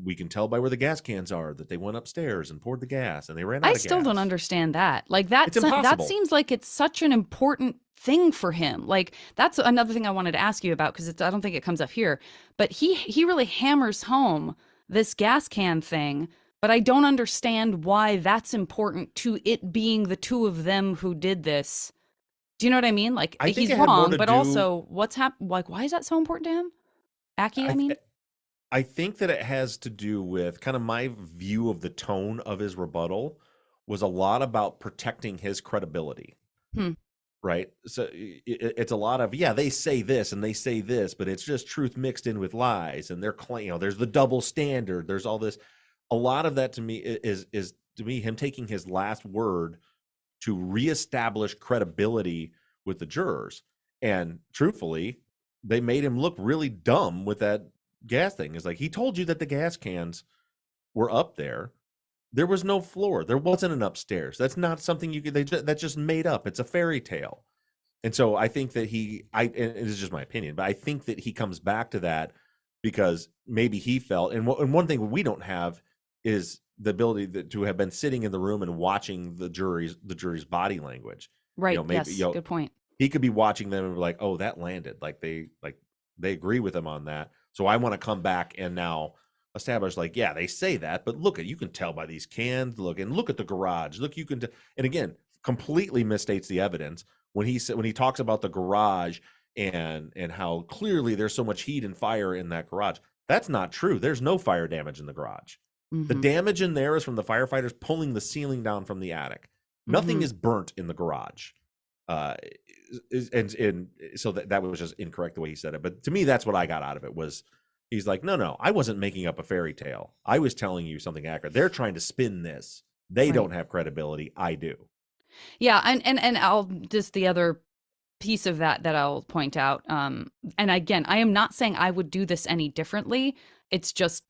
[SPEAKER 3] we can tell by where the gas cans are that they went upstairs and poured the gas and they ran out
[SPEAKER 2] I
[SPEAKER 3] of
[SPEAKER 2] still don't
[SPEAKER 3] gas.
[SPEAKER 2] understand that. Like
[SPEAKER 3] It's
[SPEAKER 2] that
[SPEAKER 3] impossible.
[SPEAKER 2] seems like it's such an important thing for him. Like that's another thing I wanted to ask you about because I don't think it comes up here. But he really hammers home this gas can thing. But I don't understand why that's important to it being the two of them who did this. Do you know what I mean? Like
[SPEAKER 3] I think
[SPEAKER 2] he's
[SPEAKER 3] it had more
[SPEAKER 2] wrong,
[SPEAKER 3] to
[SPEAKER 2] but
[SPEAKER 3] do.
[SPEAKER 2] also what's like why is that so important to him? Aki, I mean.
[SPEAKER 3] I think that it has to do with kind of my view of the tone of his rebuttal was a lot about protecting his credibility.
[SPEAKER 2] Hmm.
[SPEAKER 3] Right. So it's a lot of, yeah, they say this and they say this, but it's just truth mixed in with lies. And they're there's the double standard. There's all this. A lot of that to me is to me him taking his last word to reestablish credibility with the jurors. And truthfully, they made him look really dumb with that gas thing. It's like, he told you that the gas cans were up there. There was no floor. There wasn't an upstairs. That's not something you could, that's just made up. It's a fairy tale. And so I think that and it is just my opinion, but I think that he comes back to that because maybe he felt, and one thing we don't have is the ability to have been sitting in the room and watching the jury's body language.
[SPEAKER 2] Right.
[SPEAKER 3] Maybe,
[SPEAKER 2] Yes. Good point.
[SPEAKER 3] he could be watching them and be like, oh, that landed. Like they agree with him on that. So I want to come back and now establish, like, yeah, they say that, but look, you can tell by these cans. Look at the garage. Look, you can, and again, completely misstates the evidence when he talks about the garage and how clearly there's so much heat and fire in that garage. That's not true. There's no fire damage in the garage. The damage in there is from the firefighters pulling the ceiling down from the attic. Nothing is burnt in the garage. And so that was just incorrect the way he said it. But to me, that's what I got out of it was, he's like, no, I wasn't making up a fairy tale. I was telling you something accurate. They're trying to spin this. They don't have credibility. I do.
[SPEAKER 2] Yeah, and I'll just the other piece of that I'll point out. And again, I am not saying I would do this any differently. It's just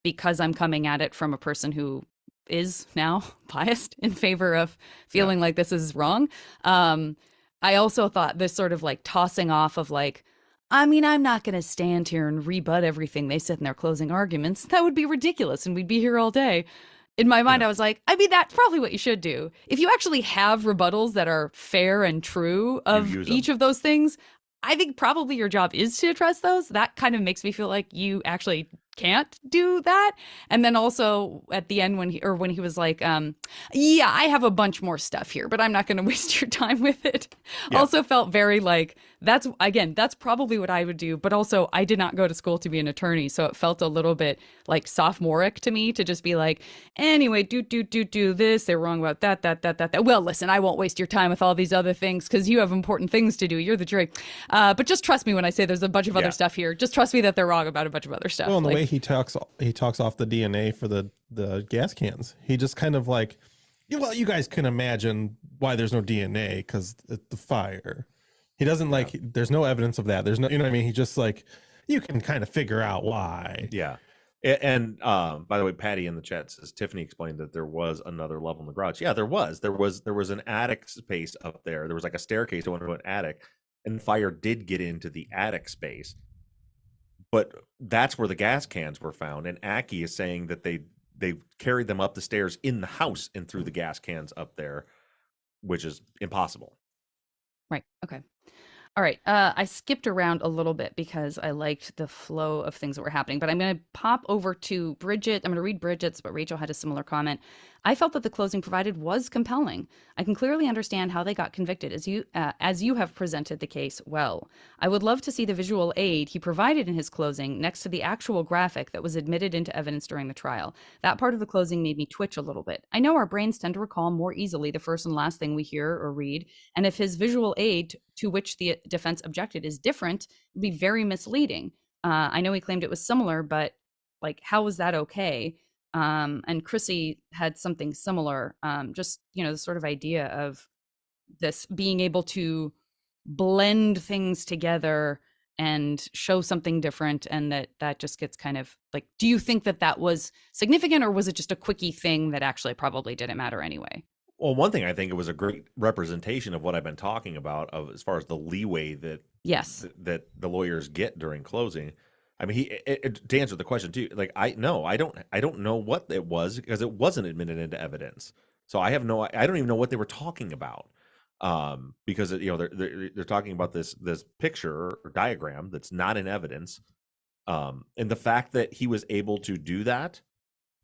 [SPEAKER 2] because I'm coming at it from a person who is now biased in favor of feeling like this is wrong. I also thought this sort of like tossing off of like, I mean, I'm not going to stand here and rebut everything they said in their closing arguments. That would be ridiculous and we'd be here all day. In my mind, I was like, I mean, that's probably what you should do. If you actually have rebuttals that are fair and true of each of those things, I think probably your job is to address those. That kind of makes me feel like you actually can't do that. And then also at the end when he was like, yeah, I have a bunch more stuff here, but I'm not going to waste your time with it. Yeah. Also felt very like, that's probably what I would do. But also I did not go to school to be an attorney. So it felt a little bit like sophomoric to me to just be like, anyway, do this. They're wrong about that. Well, listen, I won't waste your time with all these other things because you have important things to do. You're the jury. But just trust me when I say there's a bunch of other stuff here. Just trust me that they're wrong about a bunch of other stuff.
[SPEAKER 1] Well, and the way he talks off the DNA for the gas cans. He just kind of like, well, you guys can imagine why there's no DNA because the fire. He doesn't like, there's no evidence of that. There's no, you know what I mean? He just like, you can kind of figure out why.
[SPEAKER 3] Yeah. And by the way, Patty in the chat says Tiffany explained that there was another level in the garage. Yeah, there was an attic space up there. There was like a staircase to an attic, and fire did get into the attic space. But that's where the gas cans were found. And Aki is saying that they carried them up the stairs in the house and threw the gas cans up there, which is impossible.
[SPEAKER 2] Right. Okay. All right. I skipped around a little bit because I liked the flow of things that were happening, but I'm going to pop over to Bridget. I'm going to read Bridget's, but Rachel had a similar comment. I felt that the closing provided was compelling. I can clearly understand how they got convicted as you have presented the case well. I would love to see the visual aid he provided in his closing next to the actual graphic that was admitted into evidence during the trial. That part of the closing made me twitch a little bit. I know our brains tend to recall more easily the first and last thing we hear or read, and if his visual aid to which the defense objected is different, it would be very misleading. I know he claimed it was similar, but like, how was that okay? And Chrissy had something similar. Just, the sort of idea of this being able to blend things together and show something different, and that just gets kind of like, do you think that was significant, or was it just a quickie thing that actually probably didn't matter anyway?
[SPEAKER 3] Well, one thing, I think it was a great representation of what I've been talking about, of as far as the leeway that
[SPEAKER 2] Yes.
[SPEAKER 3] that the lawyers get during closing. I mean, to answer the question too, like, I don't know what it was, because it wasn't admitted into evidence. So I don't even know what they were talking about. Because they're talking about this picture or diagram that's not in evidence. And the fact that he was able to do that,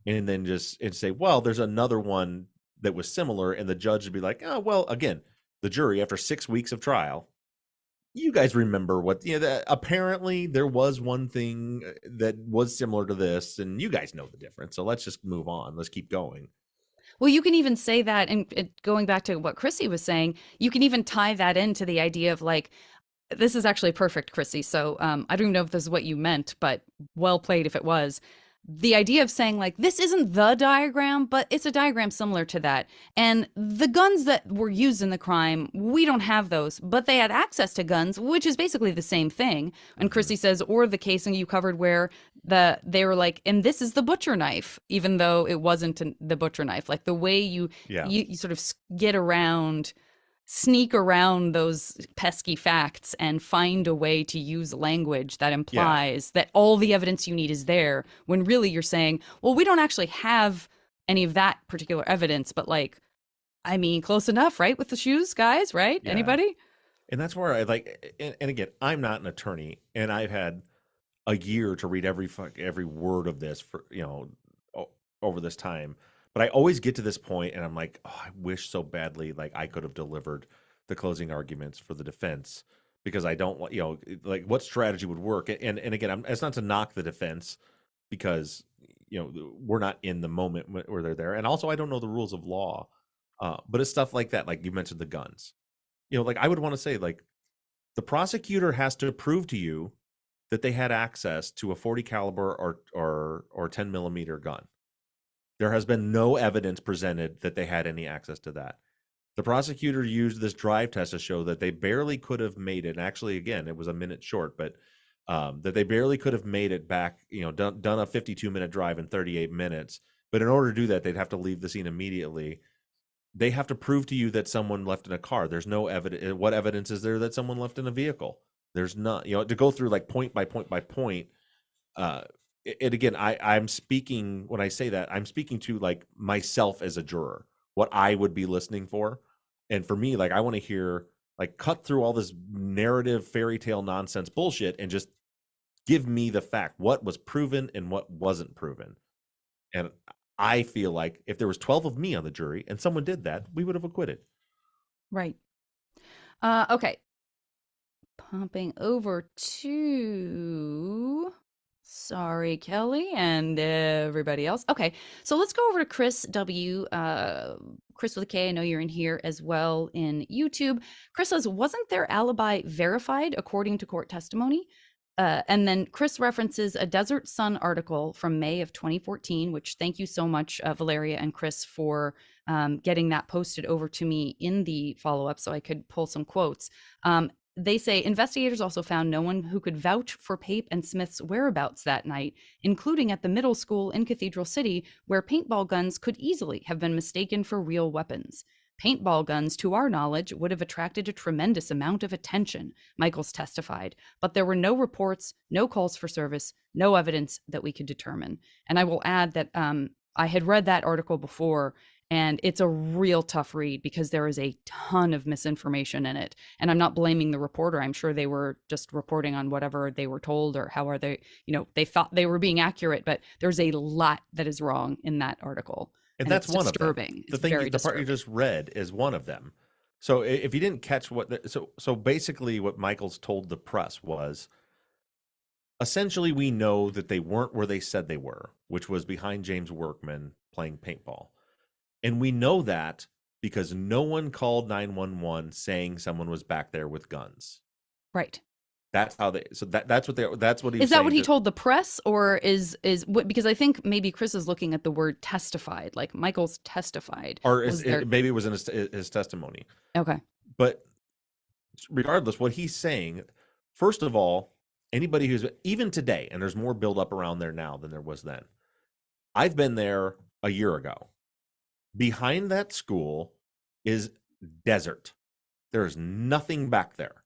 [SPEAKER 3] and then and say, well, there's another one that was similar, and the judge would be like, oh, well, again, the jury, after 6 weeks of trial, you guys remember what, apparently there was one thing that was similar to this, and you guys know the difference. So let's just move on. Let's keep going.
[SPEAKER 2] Well, you can even say that, and going back to what Chrissy was saying, you can even tie that into the idea of like, this is actually perfect, Chrissy. So I don't even know if this is what you meant, but well played if it was. The idea of saying like, this isn't the diagram, but it's a diagram similar to that. And the guns that were used in the crime, we don't have those, but they had access to guns, which is basically the same thing. And Chrissy says, or the casing you covered where they were like, and this is the butcher knife, even though it wasn't the butcher knife. Like the way you sort of sneak around those pesky facts and find a way to use language that implies that all the evidence you need is there, when really you're saying, well, we don't actually have any of that particular evidence, but like, I mean, close enough, right? With the shoes, guys, right?
[SPEAKER 3] Yeah.
[SPEAKER 2] Anybody?
[SPEAKER 3] And that's where I like, and again, I'm not an attorney, and I've had a year to read every word of this for, over this time. But I always get to this point and I'm like, oh, I wish so badly like I could have delivered the closing arguments for the defense, because I don't want, like, what strategy would work. And again, it's not to knock the defense, because we're not in the moment where they're there, and also I don't know the rules of law. But it's stuff like that, like you mentioned the guns. Like I would want to say, like, the prosecutor has to prove to you that they had access to a 40 caliber or 10 millimeter gun. There has been no evidence presented that they had any access to that. The prosecutor used this drive test to show that they barely could have made it. And actually, again, it was a minute short, but that they barely could have made it back, done a 52-minute drive in 38 minutes. But in order to do that, they'd have to leave the scene immediately. They have to prove to you that someone left in a car. There's no evidence. What evidence is there that someone left in a vehicle? There's not, to go through like point by point by point. And again, I'm speaking, when I say that, I'm speaking to like myself as a juror, what I would be listening for. And for me, like, I want to hear, like, cut through all this narrative fairy tale nonsense bullshit and just give me the fact, what was proven and what wasn't proven. And I feel like if there was 12 of me on the jury and someone did that, we would have acquitted.
[SPEAKER 2] Right. Okay. Pumping over to, sorry, Kelly and everybody else. Okay, so let's go over to Chris W. Chris with a K, I know you're in here as well in YouTube. Chris says, wasn't their alibi verified according to court testimony? And then Chris references a Desert Sun article from May of 2014, which thank you so much, Valeria and Chris, for getting that posted over to me in the follow-up so I could pull some quotes. They say investigators also found no one who could vouch for Pape and Smith's whereabouts that night, including at the middle school in Cathedral City, where paintball guns could easily have been mistaken for real weapons. Paintball guns, to our knowledge, would have attracted a tremendous amount of attention, Michaels testified, but there were no reports, no calls for service, no evidence that we could determine. And I will add that I had read that article before, and it's a real tough read because there is a ton of misinformation in it. And I'm not blaming the reporter. I'm sure they were just reporting on whatever they were told, or how are they, they thought they were being accurate, but there's a lot that is wrong in that article.
[SPEAKER 3] And
[SPEAKER 2] and
[SPEAKER 3] that's
[SPEAKER 2] it's
[SPEAKER 3] one of them.
[SPEAKER 2] disturbing.
[SPEAKER 3] The
[SPEAKER 2] It's
[SPEAKER 3] thing,
[SPEAKER 2] very
[SPEAKER 3] the part you
[SPEAKER 2] disturbing.
[SPEAKER 3] just read is one of them. So if you didn't catch so basically what Michaels told the press was, essentially we know that they weren't where they said they were, which was behind James Workman playing paintball. And we know that because no one called 911 saying someone was back there with guns.
[SPEAKER 2] Right.
[SPEAKER 3] That's how they. So that's what he was
[SPEAKER 2] Is that
[SPEAKER 3] saying.
[SPEAKER 2] what he told the press, or is what? Because I think maybe Chris is looking at the word testified, like Michael's testified.
[SPEAKER 3] Or
[SPEAKER 2] Was there...
[SPEAKER 3] maybe it was in his testimony.
[SPEAKER 2] Okay.
[SPEAKER 3] But regardless, what he's saying, first of all, anybody who's even today, and there's more buildup around there now than there was then. I've been there a year ago. Behind that school is desert. There's nothing back there.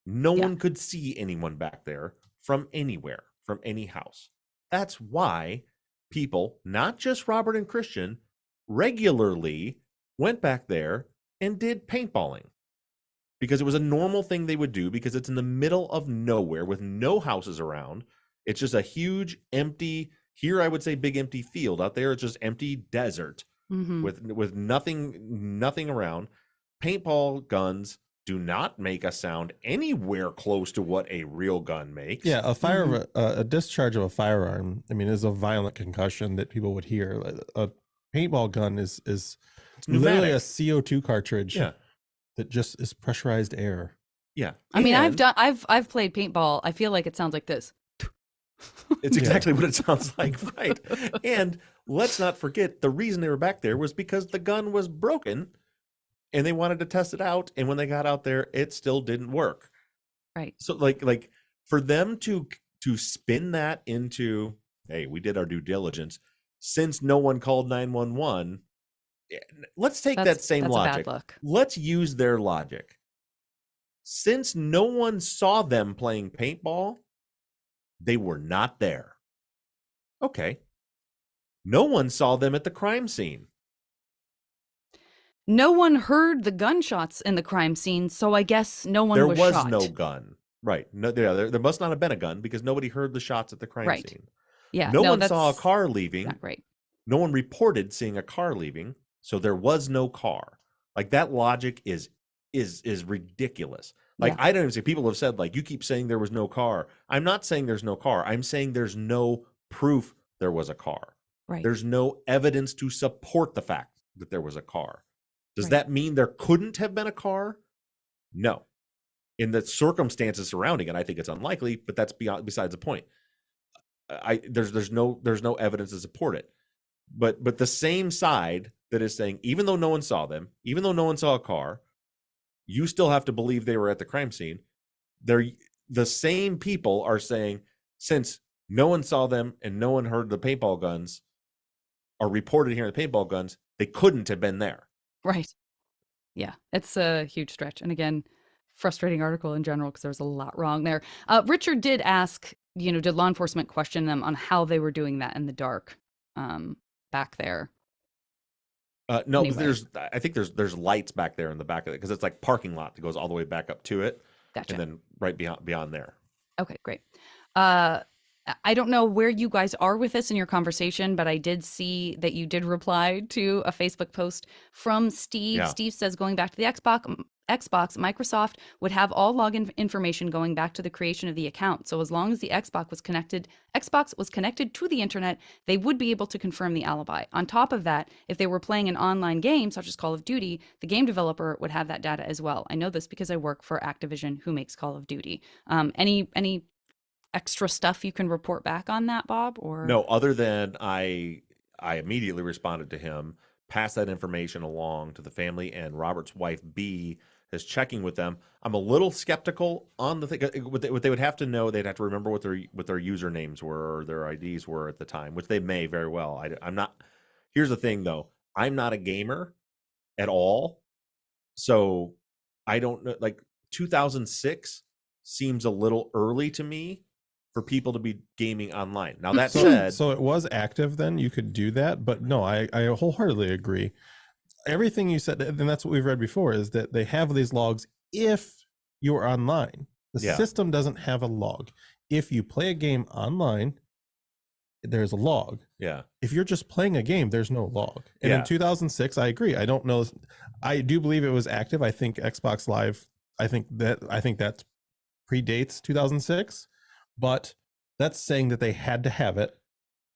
[SPEAKER 3] No one could see anyone back there from anywhere, from any house. That's why people, not just Robert and Christian, regularly went back there and did paintballing. Because it was a normal thing they would do, because it's in the middle of nowhere with no houses around. It's just a huge empty, here I would say big empty field. Out there it's just empty desert with nothing around. Paintball guns do not make a sound anywhere close to what a real gun makes.
[SPEAKER 1] Yeah, a discharge of a firearm, I mean, is a violent concussion that people would hear. A paintball gun is literally a CO2 cartridge that just is pressurized air.
[SPEAKER 3] Yeah.
[SPEAKER 2] I mean, I've played paintball. I feel like it sounds like this.
[SPEAKER 3] It's exactly what it sounds like, right? And let's not forget, the reason they were back there was because the gun was broken and they wanted to test it out. And when they got out there, it still didn't work.
[SPEAKER 2] Right.
[SPEAKER 3] So like for them to spin that into, hey, we did our due diligence, since no one called 911, let's take that same logic.
[SPEAKER 2] A bad look.
[SPEAKER 3] Let's use their logic. Since no one saw them playing paintball, they were not there. Okay. No one saw them at the crime scene.
[SPEAKER 2] No one heard the gunshots in the crime scene, so I guess no one was shot.
[SPEAKER 3] There was no gun. Right. No, there must not have been a gun because nobody heard the shots at the crime scene.
[SPEAKER 2] Yeah.
[SPEAKER 3] No one saw a car leaving.
[SPEAKER 2] Not right.
[SPEAKER 3] No one reported seeing a car leaving, so there was no car. Like, that logic is ridiculous. Like, I don't even say, people have said, like, you keep saying there was no car. I'm not saying there's no car. I'm saying there's no proof there was a car.
[SPEAKER 2] Right.
[SPEAKER 3] There's no evidence to support the fact that there was a car. Does that mean there couldn't have been a car? No. In the circumstances surrounding it, I think it's unlikely, but that's besides the point. There's no evidence to support it. But the same side that is saying, even though no one saw them, even though no one saw a car, you still have to believe they were at the crime scene. The same people are saying, since no one saw them and no one heard the paintball guns, or reported hearing the paintball guns, they couldn't have been there.
[SPEAKER 2] Right. Yeah, it's a huge stretch. And again, frustrating article in general because there's a lot wrong there. Richard did ask, did law enforcement question them on how they were doing that in the dark back there?
[SPEAKER 3] No, anyway. I think there's lights back there in the back of it because it's like parking lot that goes all the way back up to it.
[SPEAKER 2] Gotcha.
[SPEAKER 3] And then right beyond there.
[SPEAKER 2] Okay, great. I don't know where you guys are with this in your conversation, but I did see that you did reply to a Facebook post from Steve. Yeah. Steve says, going back to the Xbox, Microsoft would have all login information going back to the creation of the account. So as long as the Xbox was connected to the internet, they would be able to confirm the alibi. On top of that, if they were playing an online game, such as Call of Duty, the game developer would have that data as well. I know this because I work for Activision, who makes Call of Duty. Any extra stuff you can report back on that, Bob? Or
[SPEAKER 3] no, other than I immediately responded to him, passed that information along to the family, and Robert's wife B is checking with them. I'm a little skeptical on the thing. What they would have to know, they'd have to remember what their usernames were or their IDs were at the time, which they may very well. I'm not. Here's the thing, though. I'm not a gamer at all, so I don't know. Like 2006 seems a little early to me for people to be gaming online. Now that said,
[SPEAKER 1] so it was active then, you could do that, but no, I wholeheartedly agree. Everything you said, and that's what we've read before, is that they have these logs if you're online. The system doesn't have a log. If you play a game online, there's a log.
[SPEAKER 3] Yeah.
[SPEAKER 1] If you're just playing a game, there's no log. And
[SPEAKER 3] Yeah.
[SPEAKER 1] in 2006, I agree. I don't know. I do believe it was active. I think Xbox Live, I think that predates 2006, but that's saying that they had to have it.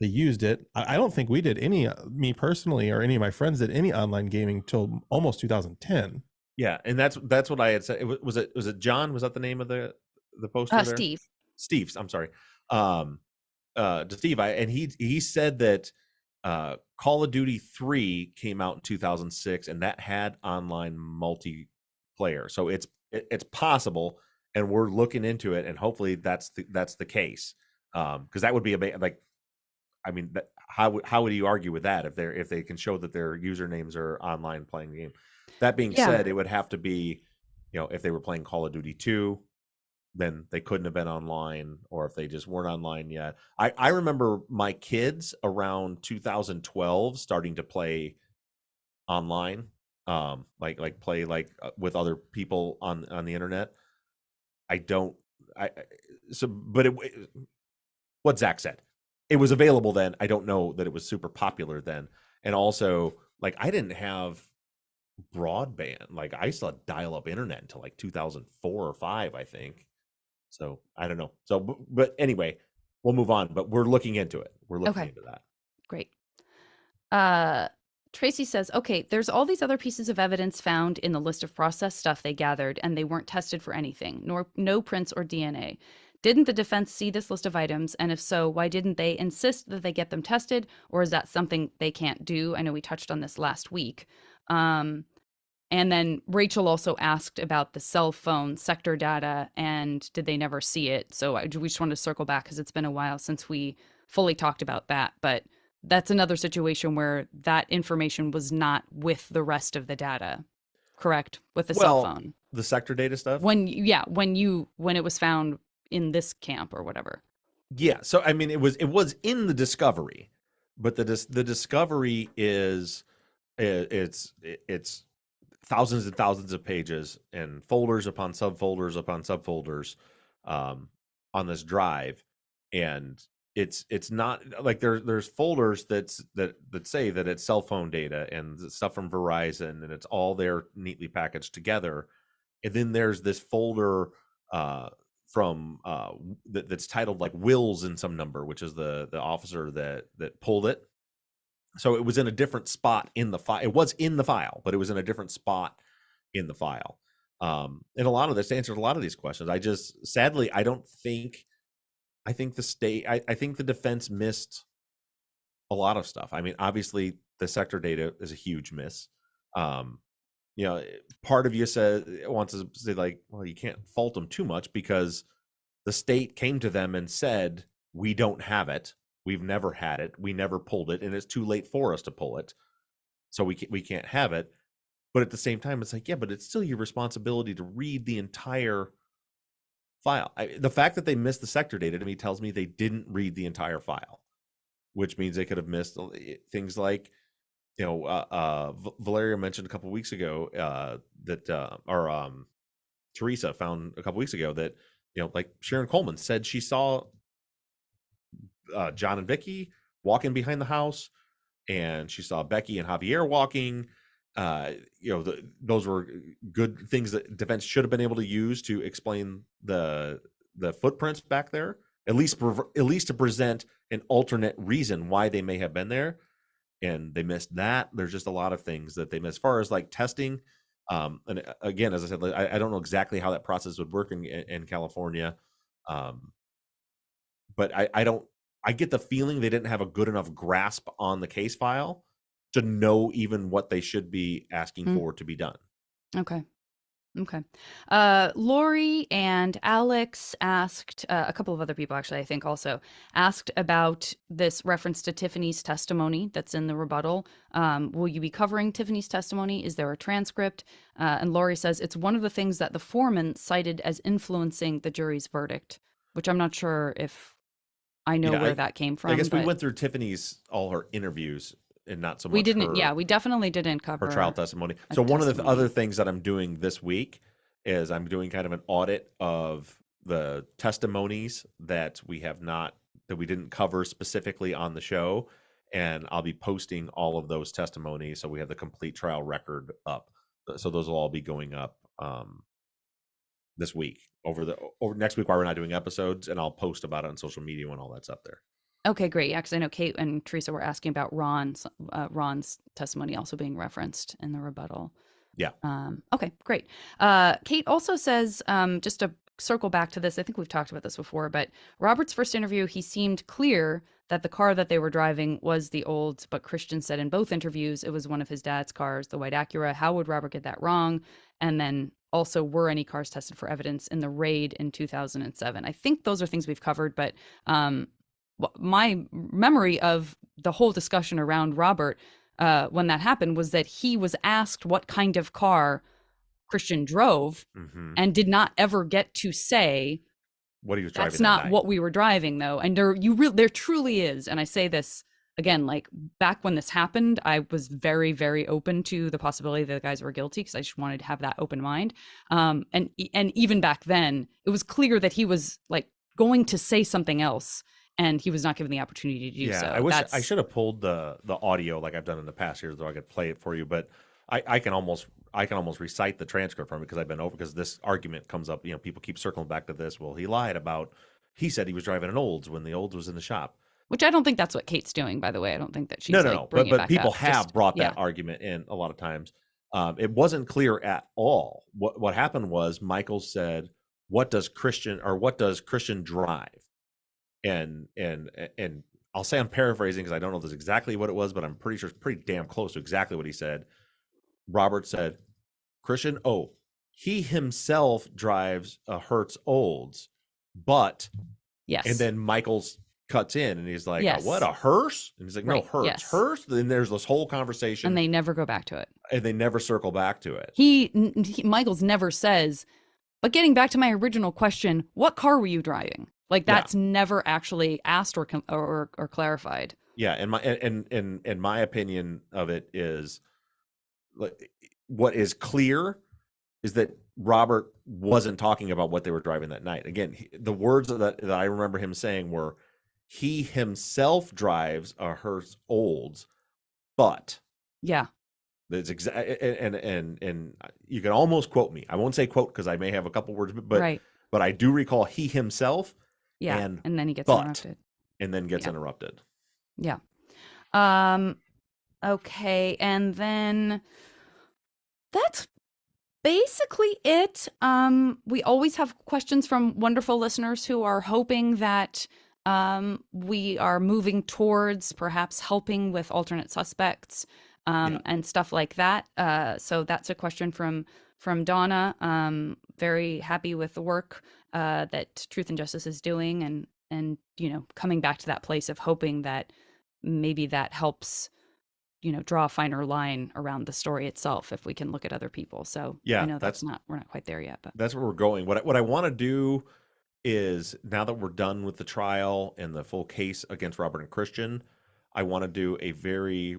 [SPEAKER 1] They used it. I don't think we did any, me personally, or any of my friends did any online gaming till almost 2010.
[SPEAKER 3] Yeah, and that's what I had said. Was it John? Was that the name of the poster there?
[SPEAKER 2] Steve.
[SPEAKER 3] Steve's. I'm sorry. To Steve, he said that Call of Duty 3 came out in 2006, and that had online multiplayer. So it's possible, and we're looking into it, and hopefully that's the case. Because that would be like, I mean, how would you argue with that if they can show that their usernames are online playing the game? That being said, it would have to be, if they were playing Call of Duty 2, then they couldn't have been online, or if they just weren't online yet. I remember my kids around 2012 starting to play online, like play with other people on the internet. What Zach said, it was available then. I don't know that it was super popular then. And also, like, I didn't have broadband. Like, I still had dial-up internet until like 2004 or 5, I think. So I don't know. So, but anyway, we'll move on. But we're looking into it. We're looking into that.
[SPEAKER 2] Great. Tracy says, okay, there's all these other pieces of evidence found in the list of processed stuff they gathered, and they weren't tested for anything, no prints or DNA. Didn't the defense see this list of items? And if so, why didn't they insist that they get them tested? Or is that something they can't do? I know we touched on this last week. And then Rachel also asked about the cell phone sector data, and did they never see it? So we just want to circle back because it's been a while since we fully talked about that. But that's another situation where that information was not with the rest of the data, correct? With the cell phone.
[SPEAKER 3] The sector data stuff?
[SPEAKER 2] When it was found in this camp or whatever.
[SPEAKER 3] Yeah. So, I mean, it was in the discovery, but the discovery is it's thousands and thousands of pages and folders upon subfolders upon subfolders on this drive, and it's not like there's folders that say that it's cell phone data and stuff from Verizon, and it's all there neatly packaged together, and then there's this folder from that's titled like Wills in some number, which is the officer that pulled it. So it was in a different spot in the file. It was in the file, but it was in a different spot in the file. And a lot of this answers a lot of these questions. Sadly, I think the defense missed a lot of stuff. I mean, obviously the sector data is a huge miss. Part of you wants to say like, well, you can't fault them too much because the state came to them and said, we don't have it. We've never had it. We never pulled it, and it's too late for us to pull it, so we can't have it. But at the same time, it's like, yeah, but it's still your responsibility to read the entire file. The fact that they missed the sector data to me tells me they didn't read the entire file, which means they could have missed things like, Valeria mentioned a couple weeks ago that Teresa found a couple weeks ago that, like Sharon Coleman said she saw John and Vicky walking behind the house, and she saw Becky and Javier walking. Those were good things that defense should have been able to use to explain the footprints back there, at least to present an alternate reason why they may have been there. And they missed that. There's just a lot of things that they missed as far as like testing. And again, as I said, I don't know exactly how that process would work in California. But I get the feeling they didn't have a good enough grasp on the case file to know even what they should be asking for to be done.
[SPEAKER 2] Okay. Lori and Alex asked, a couple of other people actually, I think also, asked about this reference to Tiffany's testimony that's in the rebuttal. Will you be covering Tiffany's testimony? Is there a transcript? And Lori says it's one of the things that the foreman cited as influencing the jury's verdict, which I'm not sure if I know where that came from.
[SPEAKER 3] I guess we went through Tiffany's, all her interviews, and not so much.
[SPEAKER 2] We didn't. We definitely didn't cover
[SPEAKER 3] her trial testimony. So one of the other things that I'm doing this week is I'm doing kind of an audit of the testimonies that we have not didn't cover specifically on the show, and I'll be posting all of those testimonies so we have the complete trial record up. So those will all be going up this week over next week while we're not doing episodes, and I'll post about it on social media when all that's up there.
[SPEAKER 2] Okay, great. Yeah, because I know Kate and Teresa were asking about Ron's testimony also being referenced in the rebuttal.
[SPEAKER 3] Yeah.
[SPEAKER 2] Okay, great. Kate also says, just to circle back to this, I think we've talked about this before, but Robert's first interview, he seemed clear that the car that they were driving was the old, but Christian said in both interviews it was one of his dad's cars, the white Acura. How would Robert get that wrong? And then also, were any cars tested for evidence in the raid in 2007? I think those are things we've covered, but my memory of the whole discussion around Robert when that happened was that he was asked what kind of car Christian drove and did not ever get to say
[SPEAKER 3] what he was driving.
[SPEAKER 2] That's not what we were driving, though. And there truly is. And I say this again, like back when this happened, I was very, very open to the possibility that the guys were guilty because I just wanted to have that open mind. And even back then, it was clear that he was like going to say something else, and he was not given the opportunity to do so.
[SPEAKER 3] I wish I should have pulled the audio like I've done in the past years, though I could play it for you. But I can almost recite the transcript from it because I've been over, because this argument comes up. You know, people keep circling back to this. Well, he lied about. He said he was driving an Olds when the Olds was in the shop.
[SPEAKER 2] Which I don't think that's what Kate's doing, by the way. I don't think that she's
[SPEAKER 3] no. But people have brought that argument in a lot of times. It wasn't clear at all. What happened was Michael said, "What does Christian drive?" And I'll say I'm paraphrasing because I don't know if this is exactly what it was, but I'm pretty sure it's pretty damn close to exactly what he said. Robert said, "Christian, he himself drives a Hertz Olds, but..."
[SPEAKER 2] Yes.
[SPEAKER 3] And then Michael's cuts in and he's like,
[SPEAKER 2] yes.
[SPEAKER 3] "What, a hearse?" And he's like, "No, Hertz."
[SPEAKER 2] Yes.
[SPEAKER 3] Hertz. Then there's this whole conversation,
[SPEAKER 2] and they never go back to it.
[SPEAKER 3] And they never circle back to it.
[SPEAKER 2] Michael's never says, "But getting back to my original question, what car were you driving?" Like that's never actually asked or clarified.
[SPEAKER 3] Yeah, and my opinion of it is, what is clear is that Robert wasn't talking about what they were driving that night. Again, the words that I remember him saying were, "He himself drives a Hertz Olds, but..."
[SPEAKER 2] Yeah.
[SPEAKER 3] That's and you can almost quote me. I won't say quote because I may have a couple words, but I do recall he himself.
[SPEAKER 2] Yeah, and then he gets interrupted.
[SPEAKER 3] And then gets interrupted.
[SPEAKER 2] Yeah. Okay, and then that's basically it. We always have questions from wonderful listeners who are hoping that we are moving towards perhaps helping with alternate suspects and stuff like that. So that's a question from Donna. Very happy with the work that Truth and Justice is doing, and coming back to that place of hoping that maybe that helps draw a finer line around the story itself if we can look at other people. So I know we're not quite there yet, but
[SPEAKER 3] that's where we're going. What I want to do is, now that we're done with the trial and the full case against Robert and Christian, I want to do a very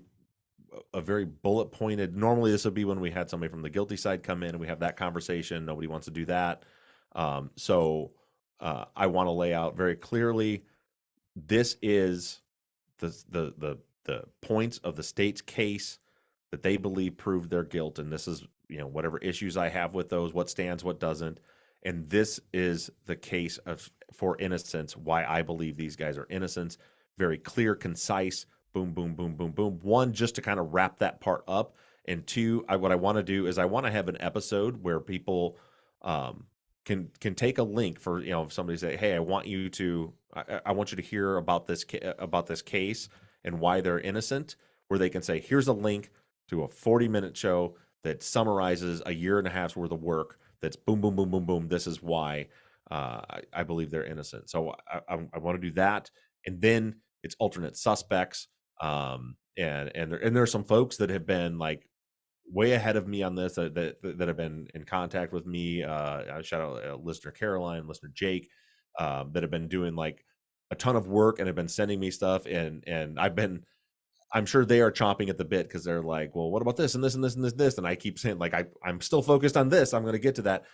[SPEAKER 3] bullet pointed. Normally this would be when we had somebody from the guilty side come in and we have that conversation. Nobody wants to do that. So I want to lay out very clearly, this is the points of the state's case that they believe proved their guilt. And this is, whatever issues I have with those, what stands, what doesn't. And this is the case for innocence, why I believe these guys are innocent. Very clear, concise, boom, boom, boom, boom, boom. One, just to kind of wrap that part up. And two, what I want to do is I want to have an episode where people can take a link for, if somebody say, "Hey, I want you to hear about this case and why they're innocent," where they can say, "Here's a link to a 40-minute show that summarizes a year and a half's worth of work. That's boom, boom, boom, boom, boom. This is why I believe they're innocent." So I want to do that, and then it's alternate suspects, and there's some folks that have been like way ahead of me on this that have been in contact with me. Shout out listener Caroline, listener Jake, that have been doing like a ton of work and have been sending me stuff, and I'm sure they are chomping at the bit because they're like, "Well, what about this and this and this and this?" And I keep saying, like, I'm still focused on this. I'm going to get to that.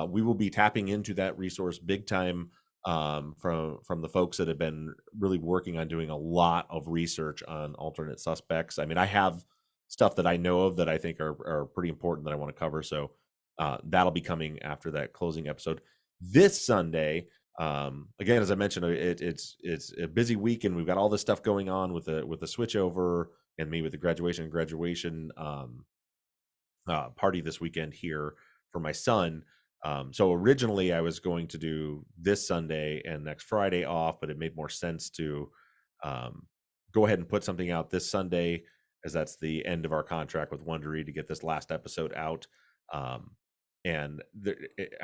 [SPEAKER 3] We will be tapping into that resource big time from the folks that have been really working on doing a lot of research on alternate suspects. I mean, I have stuff that I know of that I think are pretty important that I want to cover. So that'll be coming after that closing episode this Sunday. Again, as I mentioned, it's a busy week, and we've got all this stuff going on with the switch over, and me with the graduation party this weekend here for my son. So originally I was going to do this Sunday and next Friday off, but it made more sense to go ahead and put something out this Sunday, as that's the end of our contract with Wondery to get this last episode out. I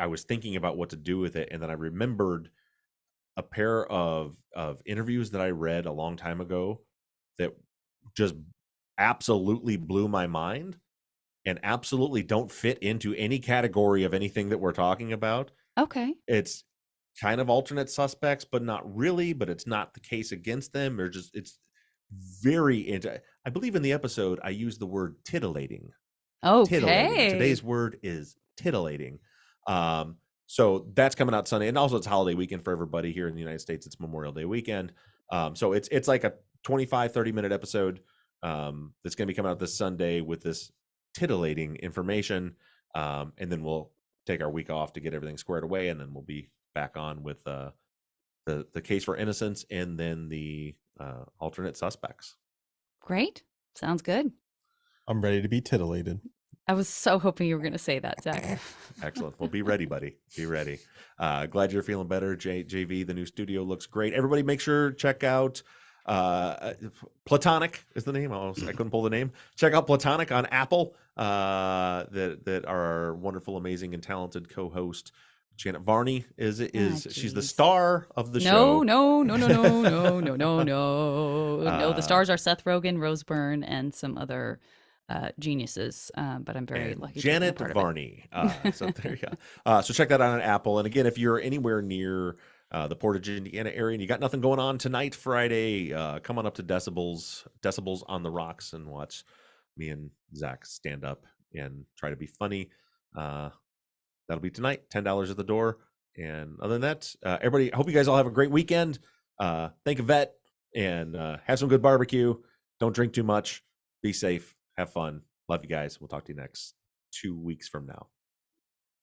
[SPEAKER 3] was thinking about what to do with it, and then I remembered a pair of interviews that I read a long time ago that just absolutely blew my mind and absolutely don't fit into any category of anything that we're talking about.
[SPEAKER 2] Okay.
[SPEAKER 3] It's kind of alternate suspects, but not really, but it's not the case against them. Or just, it's very I believe in the episode I used the word titillating.
[SPEAKER 2] Okay.
[SPEAKER 3] Titillating. Today's word is titillating. So that's coming out Sunday, and also it's holiday weekend for everybody here in the United States. It's Memorial Day weekend. So it's like a 25-30 minute episode that's going to be coming out this Sunday with this titillating information, and then we'll take our week off to get everything squared away, and then we'll be back on with the case for innocence and then the alternate suspects.
[SPEAKER 2] Great. Sounds good.
[SPEAKER 1] I'm ready to be titillated.
[SPEAKER 2] I was so hoping you were going to say that, Zach.
[SPEAKER 3] Excellent. Well, be ready, buddy. Be ready. Glad you're feeling better. JV, the new studio looks great. Everybody make sure check out Platonic is the name. I couldn't pull the name. Check out Platonic on Apple. That our wonderful, amazing, and talented co-host Janet Varney is she's the star of the show.
[SPEAKER 2] No. No, the stars are Seth Rogen, Rose Byrne, and some other geniuses. But I'm very lucky.
[SPEAKER 3] Janet Varney. So there you go. So check that out on Apple. And again, if you're anywhere near the Portage, Indiana area, and you got nothing going on tonight, Friday, come on up to Decibels on the Rocks and watch me and Zach stand up and try to be funny. That'll be tonight, $10 at the door. And other than that, everybody, I hope you guys all have a great weekend. Thank a vet and have some good barbecue. Don't drink too much. Be safe. Have fun. Love you guys. We'll talk to you next 2 weeks from now.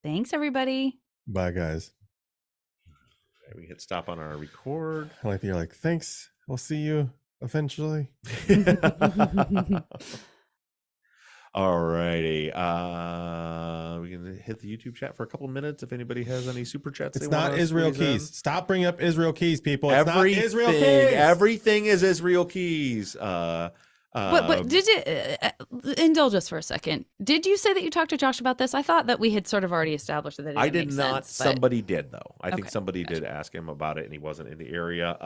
[SPEAKER 2] Thanks, everybody.
[SPEAKER 1] Bye, guys.
[SPEAKER 3] We hit stop on our record.
[SPEAKER 1] I like that you're like, thanks. We'll see you eventually.
[SPEAKER 3] All righty. We can hit the YouTube chat for a couple of minutes if anybody has any super chats.
[SPEAKER 1] It's not Israel Keys. Stop bringing up Israel Keys, people. It's not Israel Keys.
[SPEAKER 3] Everything is Israel Keys.
[SPEAKER 2] But did you indulge us for a second? Did you say that you talked to Josh about this? I thought that we had sort of already established that.
[SPEAKER 3] I did not.
[SPEAKER 2] Sense,
[SPEAKER 3] somebody did though. I think somebody did ask him about it, and he wasn't in the area.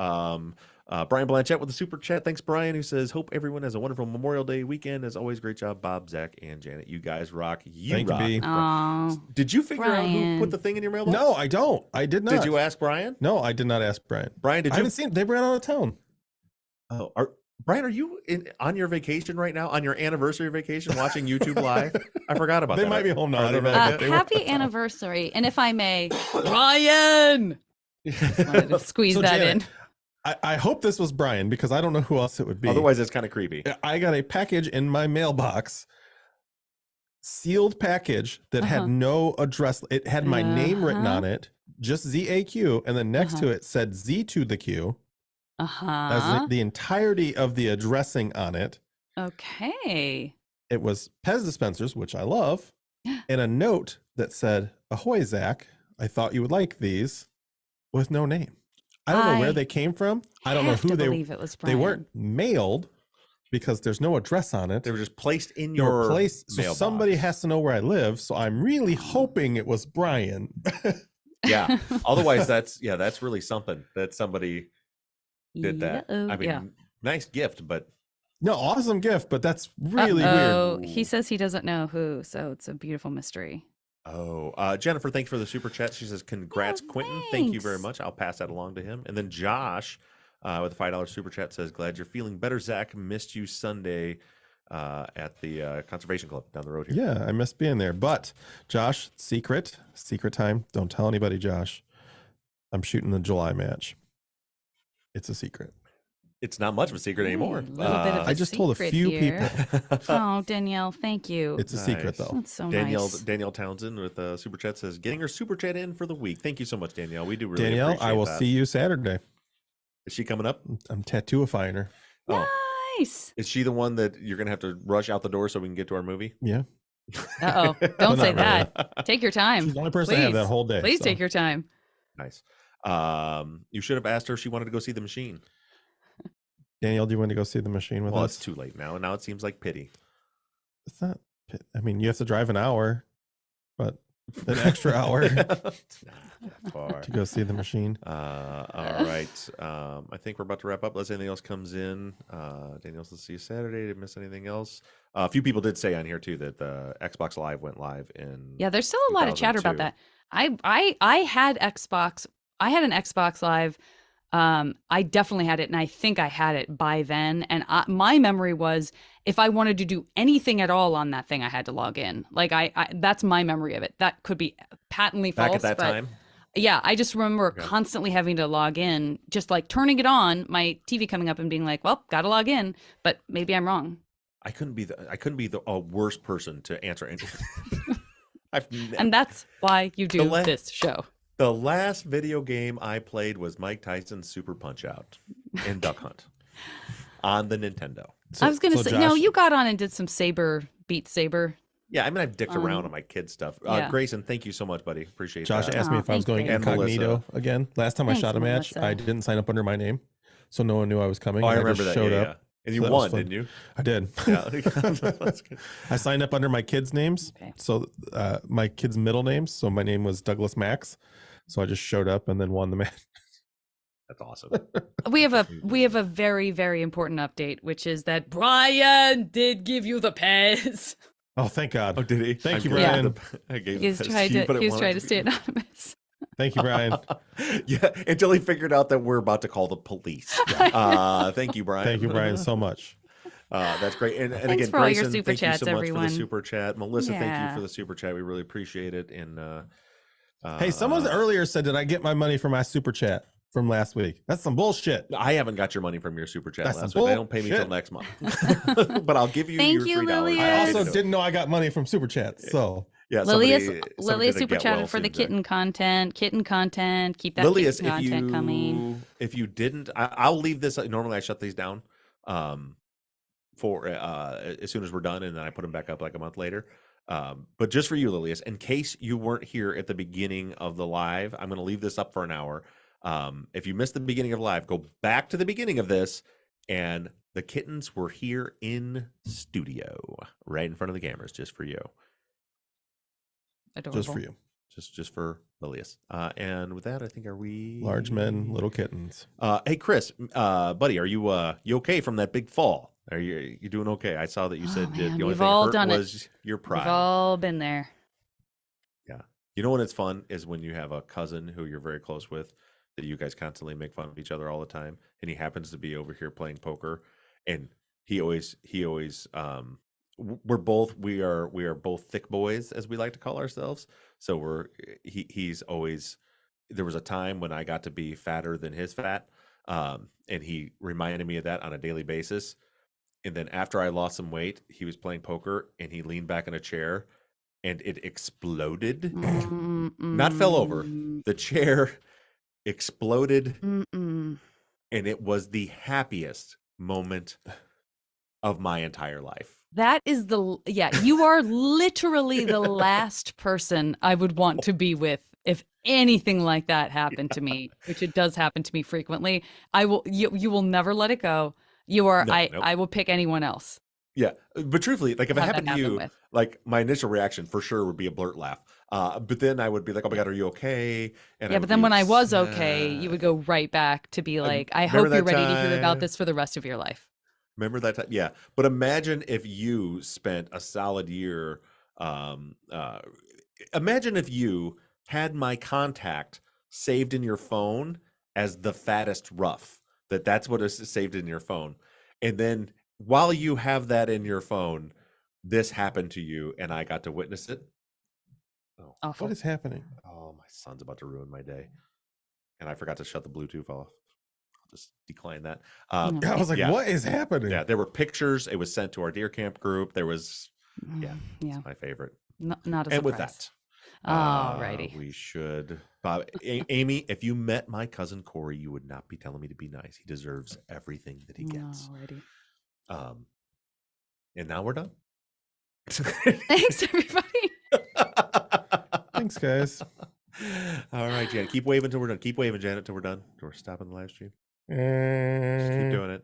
[SPEAKER 3] Brian Blanchett with the super chat. Thanks, Brian, who says, "Hope everyone has a wonderful Memorial Day weekend. As always, great job, Bob, Zach, and Janet. You guys rock.
[SPEAKER 1] Thank
[SPEAKER 3] rock."
[SPEAKER 1] you,
[SPEAKER 2] B.
[SPEAKER 3] Did you figure out who put the thing in your mailbox?
[SPEAKER 1] No, I don't. I did not.
[SPEAKER 3] Did you ask Brian?
[SPEAKER 1] No, I did not ask Brian.
[SPEAKER 3] Brian, did you?
[SPEAKER 1] I haven't seen. They ran out of town.
[SPEAKER 3] Oh, Brian, are you on your vacation right now? On your anniversary vacation, watching YouTube Live? I forgot about that.
[SPEAKER 1] They might be home now. I don't know.
[SPEAKER 2] Happy anniversary, and if I may, Brian. Just wanted to squeeze that
[SPEAKER 1] Janet,
[SPEAKER 2] in.
[SPEAKER 1] I hope this was Brian because I don't know who else it would be.
[SPEAKER 3] Otherwise, it's kind of creepy.
[SPEAKER 1] I got a package in my mailbox, sealed package that had no address. It had my name written on it, just ZAQ, and then next to it said Z to the Q. As the entirety of the addressing on it.
[SPEAKER 2] Okay.
[SPEAKER 1] It was Pez dispensers, which I love, and a note that said, "Ahoy, Zach. I thought you would like these," with no name. I don't know where they came from. I don't know who they were. They weren't mailed because there's no address on it.
[SPEAKER 3] They were just placed in your
[SPEAKER 1] place. So
[SPEAKER 3] mailbox.
[SPEAKER 1] Somebody has to know where I live. So I'm really hoping it was Brian.
[SPEAKER 3] Yeah. Otherwise, that's really something that somebody did that. I mean, nice gift, but
[SPEAKER 1] no, awesome gift, but that's really weird.
[SPEAKER 2] He says he doesn't know who, so it's a beautiful mystery.
[SPEAKER 3] Jennifer, thank you for the super chat. She says, "Congrats, Quentin. Thank you very much. I'll pass that along to him." And then Josh, with a $5 super chat, says, "Glad you're feeling better, Zach. Missed you Sunday at the Conservation Club down the road here."
[SPEAKER 1] Yeah, I missed being there. But Josh, secret time. Don't tell anybody, Josh. I'm shooting the July match. It's a secret.
[SPEAKER 3] It's not much of a secret anymore.
[SPEAKER 2] Little bit of
[SPEAKER 1] I just told a
[SPEAKER 2] secret
[SPEAKER 1] few
[SPEAKER 2] here.
[SPEAKER 1] people.
[SPEAKER 2] Oh, Danielle, thank you.
[SPEAKER 1] It's a secret,
[SPEAKER 3] Nice.
[SPEAKER 1] though.
[SPEAKER 2] That's so
[SPEAKER 3] Danielle
[SPEAKER 2] nice.
[SPEAKER 3] Danielle Townsend with a super chat says, getting her super chat in for the week. Thank you so much, Danielle. We do really
[SPEAKER 1] Danielle,
[SPEAKER 3] appreciate
[SPEAKER 1] I will
[SPEAKER 3] that.
[SPEAKER 1] see you Saturday.
[SPEAKER 3] Is she coming up?
[SPEAKER 1] I'm tattooifying her.
[SPEAKER 3] Oh,
[SPEAKER 2] Nice.
[SPEAKER 3] is she the one that you're gonna have to rush out the door so we can get to our movie?
[SPEAKER 1] Yeah.
[SPEAKER 2] Uh-oh. Don't
[SPEAKER 1] Well,
[SPEAKER 2] say
[SPEAKER 1] not really.
[SPEAKER 2] that. Take your time.
[SPEAKER 1] She's the only person I have that whole day.
[SPEAKER 2] Please
[SPEAKER 1] so.
[SPEAKER 2] take your time.
[SPEAKER 3] Nice. You should have asked her if she wanted to go see The Machine.
[SPEAKER 1] Danielle, do you want to go see the machine with
[SPEAKER 3] Well,
[SPEAKER 1] us?
[SPEAKER 3] it's too late now, and now it seems like pity.
[SPEAKER 1] It's not. I mean, you have to drive an hour, but an extra hour
[SPEAKER 3] It's not that far.
[SPEAKER 1] to go see the machine.
[SPEAKER 3] All right. I think we're about to wrap up. Unless anything else comes in. Daniel's, let's see you Saturday. Didn't miss anything else. A few people did say on here too that the Xbox Live went live in.
[SPEAKER 2] Yeah, there's still a lot of chatter about
[SPEAKER 3] 2002.
[SPEAKER 2] that. I had Xbox. I had an Xbox Live. I definitely had it, and I think I had it by then. And my memory was, if I wanted to do anything at all on that thing, I had to log in. Like I that's my memory of it. That could be patently false.
[SPEAKER 3] Back at that
[SPEAKER 2] but
[SPEAKER 3] time.
[SPEAKER 2] yeah, I just remember
[SPEAKER 3] Okay.
[SPEAKER 2] constantly having to log in, just like turning it on, my TV coming up and being like, "Well, gotta log in." But maybe I'm wrong.
[SPEAKER 3] I couldn't be the worst person to answer anything.
[SPEAKER 2] And that's why you do this show.
[SPEAKER 3] The last video game I played was Mike Tyson's Super Punch Out and Duck Hunt on the Nintendo.
[SPEAKER 2] I was gonna say, no,
[SPEAKER 1] Josh,
[SPEAKER 2] you got on and did some Beat Saber.
[SPEAKER 3] Yeah, I mean, I've dicked around on my kid stuff.
[SPEAKER 2] yeah.
[SPEAKER 3] Grayson, thank you so much, buddy. Appreciate
[SPEAKER 1] Josh
[SPEAKER 3] that.
[SPEAKER 1] asked me if I was
[SPEAKER 2] thank
[SPEAKER 1] going
[SPEAKER 2] you.
[SPEAKER 3] And
[SPEAKER 1] incognito
[SPEAKER 3] Melissa.
[SPEAKER 1] again. Last time
[SPEAKER 2] Thanks,
[SPEAKER 1] I shot a match,
[SPEAKER 2] Melissa.
[SPEAKER 1] I didn't sign up under my name, so no one knew I was coming.
[SPEAKER 3] Oh, I
[SPEAKER 1] and
[SPEAKER 3] remember
[SPEAKER 1] just
[SPEAKER 3] that.
[SPEAKER 1] showed
[SPEAKER 3] Yeah,
[SPEAKER 1] up.
[SPEAKER 3] yeah. And you
[SPEAKER 1] So that was
[SPEAKER 3] won,
[SPEAKER 1] fun.
[SPEAKER 3] didn't you?
[SPEAKER 1] I did.
[SPEAKER 3] Yeah. That's good.
[SPEAKER 1] I signed up under my kids' names.
[SPEAKER 2] Okay.
[SPEAKER 1] So my kids' middle names. So my name was Douglas Max. So I just showed up and then won the match.
[SPEAKER 3] That's awesome.
[SPEAKER 2] We have a very, very important update, which is that Brian did give you the Pez.
[SPEAKER 1] Oh, thank God.
[SPEAKER 3] Oh, did he?
[SPEAKER 1] Thank you,
[SPEAKER 3] glad
[SPEAKER 1] Brian.
[SPEAKER 3] I gave
[SPEAKER 2] He was
[SPEAKER 3] this.
[SPEAKER 2] trying
[SPEAKER 3] You
[SPEAKER 2] to
[SPEAKER 3] put it
[SPEAKER 2] he was
[SPEAKER 3] one
[SPEAKER 2] trying
[SPEAKER 3] on-
[SPEAKER 2] to stay anonymous.
[SPEAKER 1] Thank you, Brian.
[SPEAKER 3] Yeah, until he figured out that we're about to call the police. Thank you, Brian.
[SPEAKER 1] Thank you, Brian, so much.
[SPEAKER 3] That's great. And
[SPEAKER 2] Thanks
[SPEAKER 3] again,
[SPEAKER 2] for all your
[SPEAKER 3] Grayson,
[SPEAKER 2] super
[SPEAKER 3] thank
[SPEAKER 2] chats,
[SPEAKER 3] you so much
[SPEAKER 2] everyone.
[SPEAKER 3] for the super chat. Melissa, thank you
[SPEAKER 2] Yeah.
[SPEAKER 3] for the super chat. We really appreciate it. And
[SPEAKER 1] Hey, someone earlier said, did I get my money for my super chat from last week? That's some bullshit.
[SPEAKER 3] I haven't got your money from your super chat
[SPEAKER 1] That's
[SPEAKER 3] last
[SPEAKER 1] some
[SPEAKER 3] week. They don't pay me till
[SPEAKER 1] bullshit.
[SPEAKER 3] next month. But I'll give you
[SPEAKER 2] Thank
[SPEAKER 3] your
[SPEAKER 2] you,
[SPEAKER 3] $3.
[SPEAKER 2] Lilius.
[SPEAKER 1] I also
[SPEAKER 3] did.
[SPEAKER 1] didn't know I got money from super chats. So
[SPEAKER 3] Yeah,
[SPEAKER 2] Lilius
[SPEAKER 3] somebody did a
[SPEAKER 2] super
[SPEAKER 3] get
[SPEAKER 2] chatted
[SPEAKER 3] well
[SPEAKER 2] for the
[SPEAKER 3] soon today.
[SPEAKER 2] kitten content. Keep that
[SPEAKER 3] Lilius,
[SPEAKER 2] kitten content coming.
[SPEAKER 3] if you didn't, I'll leave this. Normally, I shut these down for as soon as we're done, and then I put them back up like a month later. But just for you, Lilius, in case you weren't here at the beginning of the live, I'm going to leave this up for an hour. If you missed the beginning of live, go back to the beginning of this, and the kittens were here in studio, right in front of the cameras, just for you.
[SPEAKER 2] Adorable.
[SPEAKER 1] just for you.
[SPEAKER 3] Just for Lilius. And with that, I think, are we
[SPEAKER 1] Large men, little kittens.
[SPEAKER 3] Hey, Chris, buddy, are you okay from that big fall? Are you doing okay? I saw that you said
[SPEAKER 2] man,
[SPEAKER 3] the only
[SPEAKER 2] we've
[SPEAKER 3] thing
[SPEAKER 2] all
[SPEAKER 3] hurt
[SPEAKER 2] done it.
[SPEAKER 3] was your pride.
[SPEAKER 2] We've all been there.
[SPEAKER 3] Yeah. You know when it's fun is when you have a cousin who you're very close with that you guys constantly make fun of each other all the time, and he happens to be over here playing poker, and we are both thick boys, as we like to call ourselves. So he's always, there was a time when I got to be fatter than his fat, and he reminded me of that on a daily basis. And then after I lost some weight, he was playing poker and he leaned back in a chair and it exploded. Not fell over. The chair exploded, and it was the happiest moment of my entire life.
[SPEAKER 2] That is you are literally the last person I would want to be with if anything like that happened to me, which it does happen to me frequently. You will never let it go.
[SPEAKER 3] Nope.
[SPEAKER 2] I will pick anyone else.
[SPEAKER 3] Yeah, but truthfully, like if it
[SPEAKER 2] Have that
[SPEAKER 3] happened to
[SPEAKER 2] happen
[SPEAKER 3] you,
[SPEAKER 2] with.
[SPEAKER 3] like my initial reaction for sure would be a blurt laugh. But then I would be like, "Oh my God, are you okay?" And
[SPEAKER 2] Yeah, but then when I was okay, you would go right back to be like, I hope you're ready to hear about this for the rest of your life.
[SPEAKER 3] Remember that time? Yeah. But imagine if you spent a solid year. Imagine if you had my contact saved in your phone as the fattest rough. That's what is saved in your phone. And then while you have that in your phone, this happened to you and I got to witness it. Oh,
[SPEAKER 2] Awful.
[SPEAKER 1] What is happening?
[SPEAKER 3] oh, my son's about to ruin my day. and I forgot to shut the Bluetooth off. I'll just decline that.
[SPEAKER 2] No.
[SPEAKER 1] I was like,
[SPEAKER 3] Yeah.
[SPEAKER 1] what is happening?
[SPEAKER 3] Yeah, there were pictures. It was sent to our deer camp group. There was,
[SPEAKER 2] Yeah.
[SPEAKER 3] it's my favorite.
[SPEAKER 2] Not a surprise.
[SPEAKER 3] And with that,
[SPEAKER 2] Alrighty.
[SPEAKER 3] we should. Amy, if you met my cousin Corey, you would not be telling me to be nice. He deserves everything that he gets.
[SPEAKER 2] Alrighty.
[SPEAKER 3] And now we're done.
[SPEAKER 2] Thanks, everybody.
[SPEAKER 1] Thanks, guys.
[SPEAKER 3] All right, Janet. Keep waving till we're done. Keep waving, Janet, till we're done. Till we're stopping the live stream. Just keep
[SPEAKER 1] And
[SPEAKER 3] doing it.